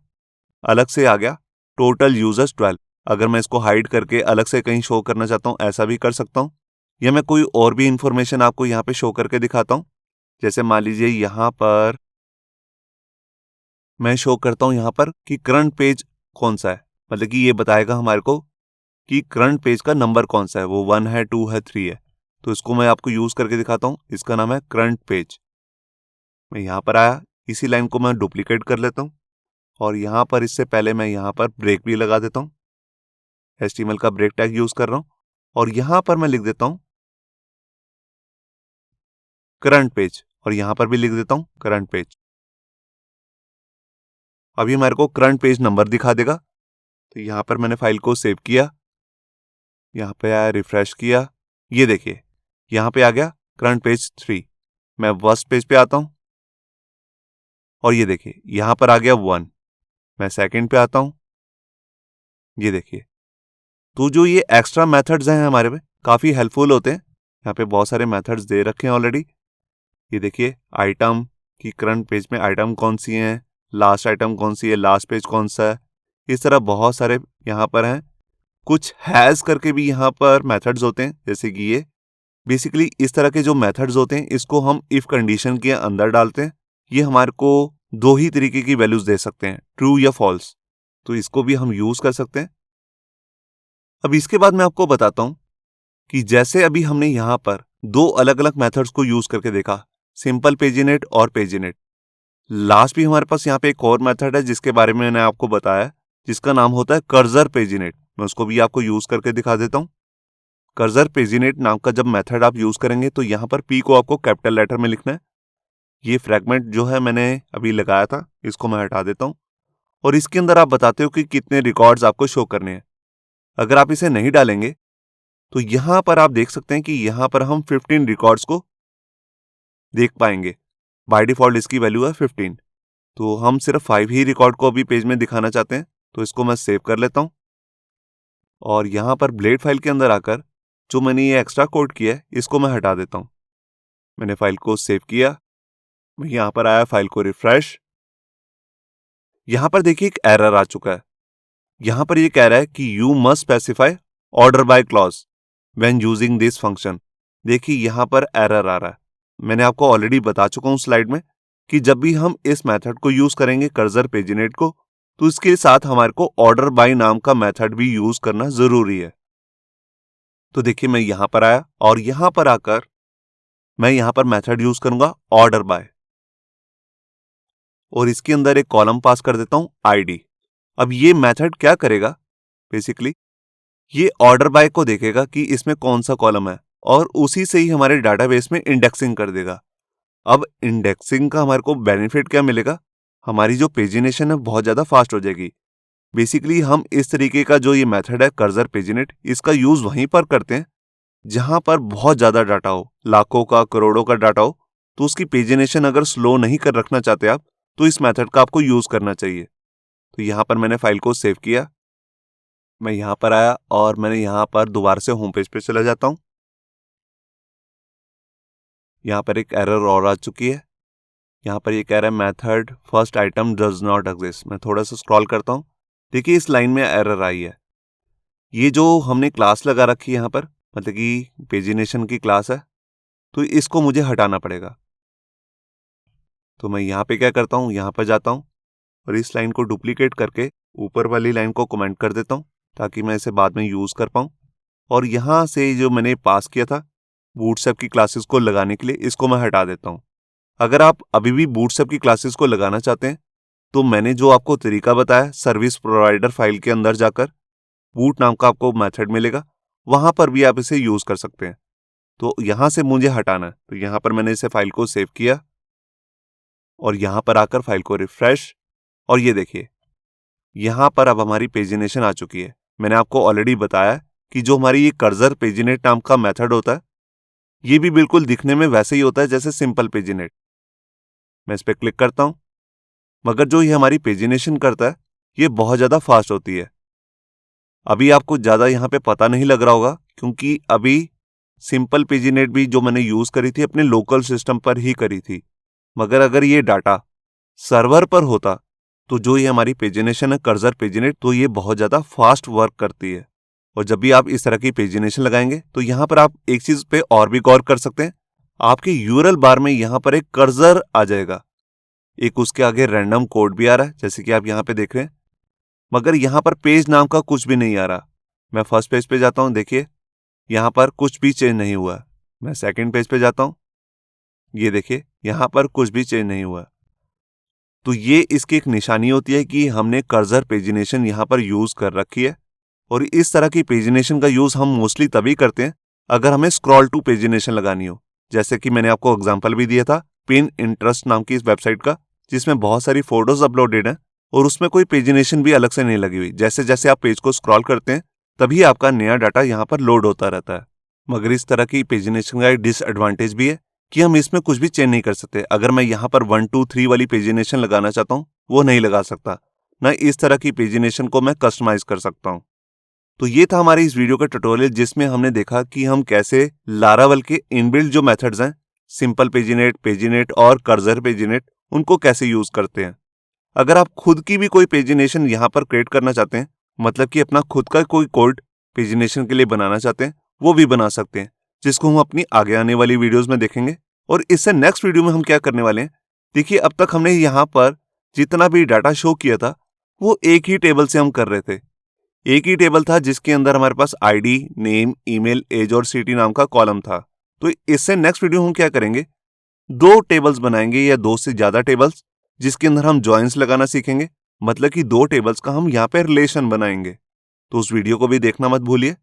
अलग से आ गया टोटल यूजर्स 12। अगर मैं इसको हाइड करके अलग से कहीं शो करना चाहता हूं ऐसा भी कर सकता हूं, या मैं कोई और भी इंफॉर्मेशन आपको यहां पे शो करके दिखाता हूं। जैसे मान लीजिए यहां पर मैं शो करता हूं यहां पर कि करंट पेज कौन सा है, मतलब कि ये बताएगा हमारे को कि करंट पेज का नंबर कौन सा है, वो 1 है, 2 है, 3 है। तो इसको मैं आपको यूज करके दिखाता हूं, इसका नाम है करंट पेज। मैं यहां पर आया, इसी लाइन को मैं डुप्लीकेट कर लेता हूं और यहां पर इससे पहले मैं यहां पर ब्रेक भी लगा देता हूं। HTML का ब्रेक टैग यूज कर रहा हूं और यहां पर मैं लिख देता हूं करंट पेज और यहां पर भी लिख देता हूं करंट पेज। अभी हमारे को करंट पेज नंबर दिखा देगा। तो यहां पर मैंने फाइल को सेव किया, यहां पे आया, रिफ्रेश किया, ये देखिए यहां पे आ गया करंट पेज 3। मैं फर्स्ट पेज पे आता हूं और ये देखिए यहां पर आ गया 1। मैं सेकंड पे आता हूं, ये देखिए। तो जो ये एक्स्ट्रा मेथड्स हैं हमारे में काफी हेल्पफुल होते हैं। यहाँ पे बहुत सारे मेथड्स दे रखे हैं ऑलरेडी। ये देखिए आइटम की करंट पेज में आइटम कौन सी हैं, लास्ट आइटम कौन सी है, लास्ट पेज कौन सा है, इस तरह बहुत सारे यहाँ पर हैं। कुछ हैज करके भी यहाँ पर मेथड्स होते हैं, जैसे कि ये बेसिकली इस तरह के जो मेथड्स होते हैं इसको हम इफ कंडीशन के अंदर डालते हैं। ये हमारे को दो ही तरीके की वैल्यूज दे सकते हैं, ट्रू या फॉल्स। तो इसको भी हम यूज कर सकते हैं। अब इसके बाद मैं आपको बताता हूं कि जैसे अभी हमने यहां पर दो अलग अलग मेथड्स को यूज करके देखा, सिंपल पेजिनेट और पेजिनेट। लास्ट भी हमारे पास यहाँ पे एक और मेथड है जिसके बारे में मैंने आपको बताया, जिसका नाम होता है कर्सर पेजिनेट। मैं उसको भी आपको यूज करके दिखा देता हूँ। कर्सर पेजिनेट नाम का जब मेथड आप यूज करेंगे तो यहाँ पर पी को आपको कैपिटल लेटर में लिखना है। ये फ्रैगमेंट जो है मैंने अभी लगाया था, इसको मैं हटा देता हूँ और इसके अंदर आप बताते हो कि कितने रिकॉर्ड्स आपको शो करने हैं। अगर आप इसे नहीं डालेंगे तो यहां पर आप देख सकते हैं कि यहां पर हम 15 रिकॉर्ड्स को देख पाएंगे। बाय डिफॉल्ट इसकी वैल्यू है 15। तो हम सिर्फ 5 ही रिकॉर्ड को अभी पेज में दिखाना चाहते हैं, तो इसको मैं सेव कर लेता हूं और यहां पर ब्लेड फाइल के अंदर आकर जो मैंने ये एक्स्ट्रा कोड किया है इसको मैं हटा देता हूं। मैंने फाइल को सेव किया, मैं यहां पर आया, फाइल को रिफ्रेश। यहां पर देखिए एक एरर आ चुका है। यहां पर ये कह रहा है कि you must specify order by clause when using this function. देखिए यहां पर एरर आ रहा है। मैंने आपको ऑलरेडी बता चुका हूं स्लाइड में कि जब भी हम इस मेथड को यूज करेंगे कर्सर पेजिनेट को, तो इसके साथ हमारे को ऑर्डर बाय नाम का मेथड भी यूज करना जरूरी है। तो देखिए मैं यहां पर आया और यहां पर आकर मैं यहां पर मेथड यूज करूंगा ऑर्डर बाय और इसके अंदर एक कॉलम पास कर देता हूं आईडी। अब ये मेथड क्या करेगा, बेसिकली ये ऑर्डर बाय को देखेगा कि इसमें कौन सा कॉलम है और उसी से ही हमारे डाटाबेस में इंडेक्सिंग कर देगा। अब इंडेक्सिंग का हमारे को बेनिफिट क्या मिलेगा, हमारी जो पेजिनेशन है बहुत ज्यादा फास्ट हो जाएगी। बेसिकली हम इस तरीके का जो ये मेथड है कर्सर पेजिनेट, इसका यूज वहीं पर करते हैं जहां पर बहुत ज्यादा डाटा हो, लाखों का, करोड़ों का डाटा हो। तो उसकी पेजिनेशन अगर स्लो नहीं कर रखना चाहते आप, तो इस मेथड का आपको यूज करना चाहिए। तो यहां पर मैंने फाइल को सेव किया, मैं यहां पर आया और मैंने यहां पर दोबारा से होम पेज पे चला जाता हूं। यहां पर एक एरर और आ चुकी है। यहां पर ये कह रहा है method first item does not exist. मैं थोड़ा सा स्क्रॉल करता हूं, देखिए इस लाइन में एरर आई है। ये जो हमने क्लास लगा रखी है यहां पर, मतलब कि पेजिनेशन की क्लास है, तो इसको मुझे हटाना पड़ेगा। तो मैं यहाँ पे क्या करता हूँ, यहाँ पर जाता हूँ और इस लाइन को डुप्लीकेट करके ऊपर वाली लाइन को कमेंट कर देता हूँ ताकि मैं इसे बाद में यूज कर पाऊँ। और यहाँ से जो मैंने पास किया था बूटस्ट्रैप की क्लासेस को लगाने के लिए, इसको मैं हटा देता हूँ। अगर आप अभी भी बूटस्ट्रैप की क्लासेस को लगाना चाहते हैं तो मैंने जो आपको तरीका बताया, सर्विस प्रोवाइडर फाइल के अंदर जाकर बूट नाम का आपको मेथड मिलेगा, वहां पर भी आप इसे यूज कर सकते हैं। तो यहां से मुझे हटाना है, तो यहां पर मैंने इसे फाइल को सेव किया और यहां पर आकर फाइल को रिफ्रेश और ये देखिए यहाँ पर अब हमारी पेजिनेशन आ चुकी है। मैंने आपको ऑलरेडी बताया कि जो हमारी ये कर्सर पेजिनेट नाम का मेथड होता है, ये भी बिल्कुल दिखने में वैसे ही होता है जैसे सिंपल पेजिनेट। मैं इस पर क्लिक करता हूं, मगर जो ये हमारी पेजिनेशन करता है ये बहुत ज्यादा फास्ट होती है। अभी आपको ज्यादा यहाँ पे पता नहीं लग रहा होगा, क्योंकि अभी सिंपल पेजिनेट भी जो मैंने यूज करी थी अपने लोकल सिस्टम पर ही करी थी। मगर अगर ये डाटा सर्वर पर होता तो जो ये हमारी पेजिनेशन है कर्सर पेजिनेट, तो ये बहुत ज्यादा फास्ट वर्क करती है। और जब भी आप इस तरह की पेजिनेशन लगाएंगे तो यहाँ पर आप एक चीज पे और भी गौर कर सकते हैं। आपके यूआरएल बार में यहाँ पर एक कर्सर आ जाएगा, एक उसके आगे रैंडम कोड भी आ रहा है जैसे कि आप यहाँ पे देख रहे हैं, मगर यहाँ पर पेज नाम का कुछ भी नहीं आ रहा। मैं फर्स्ट पेज पे जाता हूँ, देखिए यहाँ पर कुछ भी चेंज नहीं हुआ। मैं सेकंड पेज पे जाता हूँ, ये देखिए यहाँ पर कुछ भी चेंज नहीं हुआ। तो ये इसकी एक निशानी होती है कि हमने कर्सर पेजिनेशन यहाँ पर यूज कर रखी है। और इस तरह की पेजिनेशन का यूज हम मोस्टली तभी करते हैं अगर हमें स्क्रॉल टू पेजिनेशन लगानी हो। जैसे कि मैंने आपको एग्जांपल भी दिया था पिन इंटरेस्ट नाम की इस वेबसाइट का, जिसमें बहुत सारी फोटोज अपलोडेड हैं और उसमें कोई पेजिनेशन भी अलग से नहीं लगी हुई। जैसे जैसे आप पेज को स्क्रॉल करते हैं तभी आपका नया डाटा यहाँ पर लोड होता रहता है। मगर इस तरह की पेजिनेशन का एक डिसएडवांटेज भी है कि हम इसमें कुछ भी चेंज नहीं कर सकते। अगर मैं यहाँ पर 1 2 3 वाली पेजिनेशन लगाना चाहता हूँ वो नहीं लगा सकता, ना इस तरह की पेजिनेशन को मैं कस्टमाइज कर सकता हूँ। तो ये था हमारी इस वीडियो का ट्यूटोरियल, जिसमें हमने देखा कि हम कैसे लारावेल के इनबिल्ट जो मेथड्स हैं सिंपल पेजिनेट, पेजिनेट और कर्सर पेजिनेट, उनको कैसे यूज करते हैं। अगर आप खुद की भी कोई पेजिनेशन यहाँ पर क्रिएट करना चाहते हैं, मतलब कि अपना खुद का कोई कोड पेजिनेशन के लिए बनाना चाहते हैं, वो भी बना सकते हैं, जिसको हम अपनी आगे आने वाली वीडियोस में देखेंगे। और इससे नेक्स्ट वीडियो में हम क्या करने वाले हैं, देखिए अब तक हमने यहाँ पर जितना भी डाटा शो किया था वो एक ही टेबल से हम कर रहे थे। एक ही टेबल था जिसके अंदर हमारे पास आईडी, नेम, ईमेल, एज और सिटी नाम का कॉलम था। तो इससे नेक्स्ट वीडियो हम क्या करेंगे, 2 टेबल्स बनाएंगे या 2 से ज्यादा टेबल्स, जिसके अंदर हम जॉइंस लगाना सीखेंगे। मतलब कि 2 टेबल्स का हम यहाँ पे रिलेशन बनाएंगे। तो उस वीडियो को भी देखना मत भूलिए।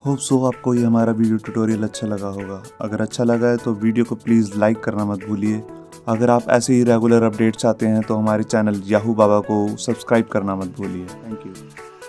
होप सो आपको ये हमारा वीडियो ट्यूटोरियल अच्छा लगा होगा। अगर अच्छा लगा है तो वीडियो को प्लीज़ लाइक करना मत भूलिए। अगर आप ऐसे ही रेगुलर अपडेट चाहते हैं तो हमारे चैनल याहू बाबा को सब्सक्राइब करना मत भूलिए। Thank you.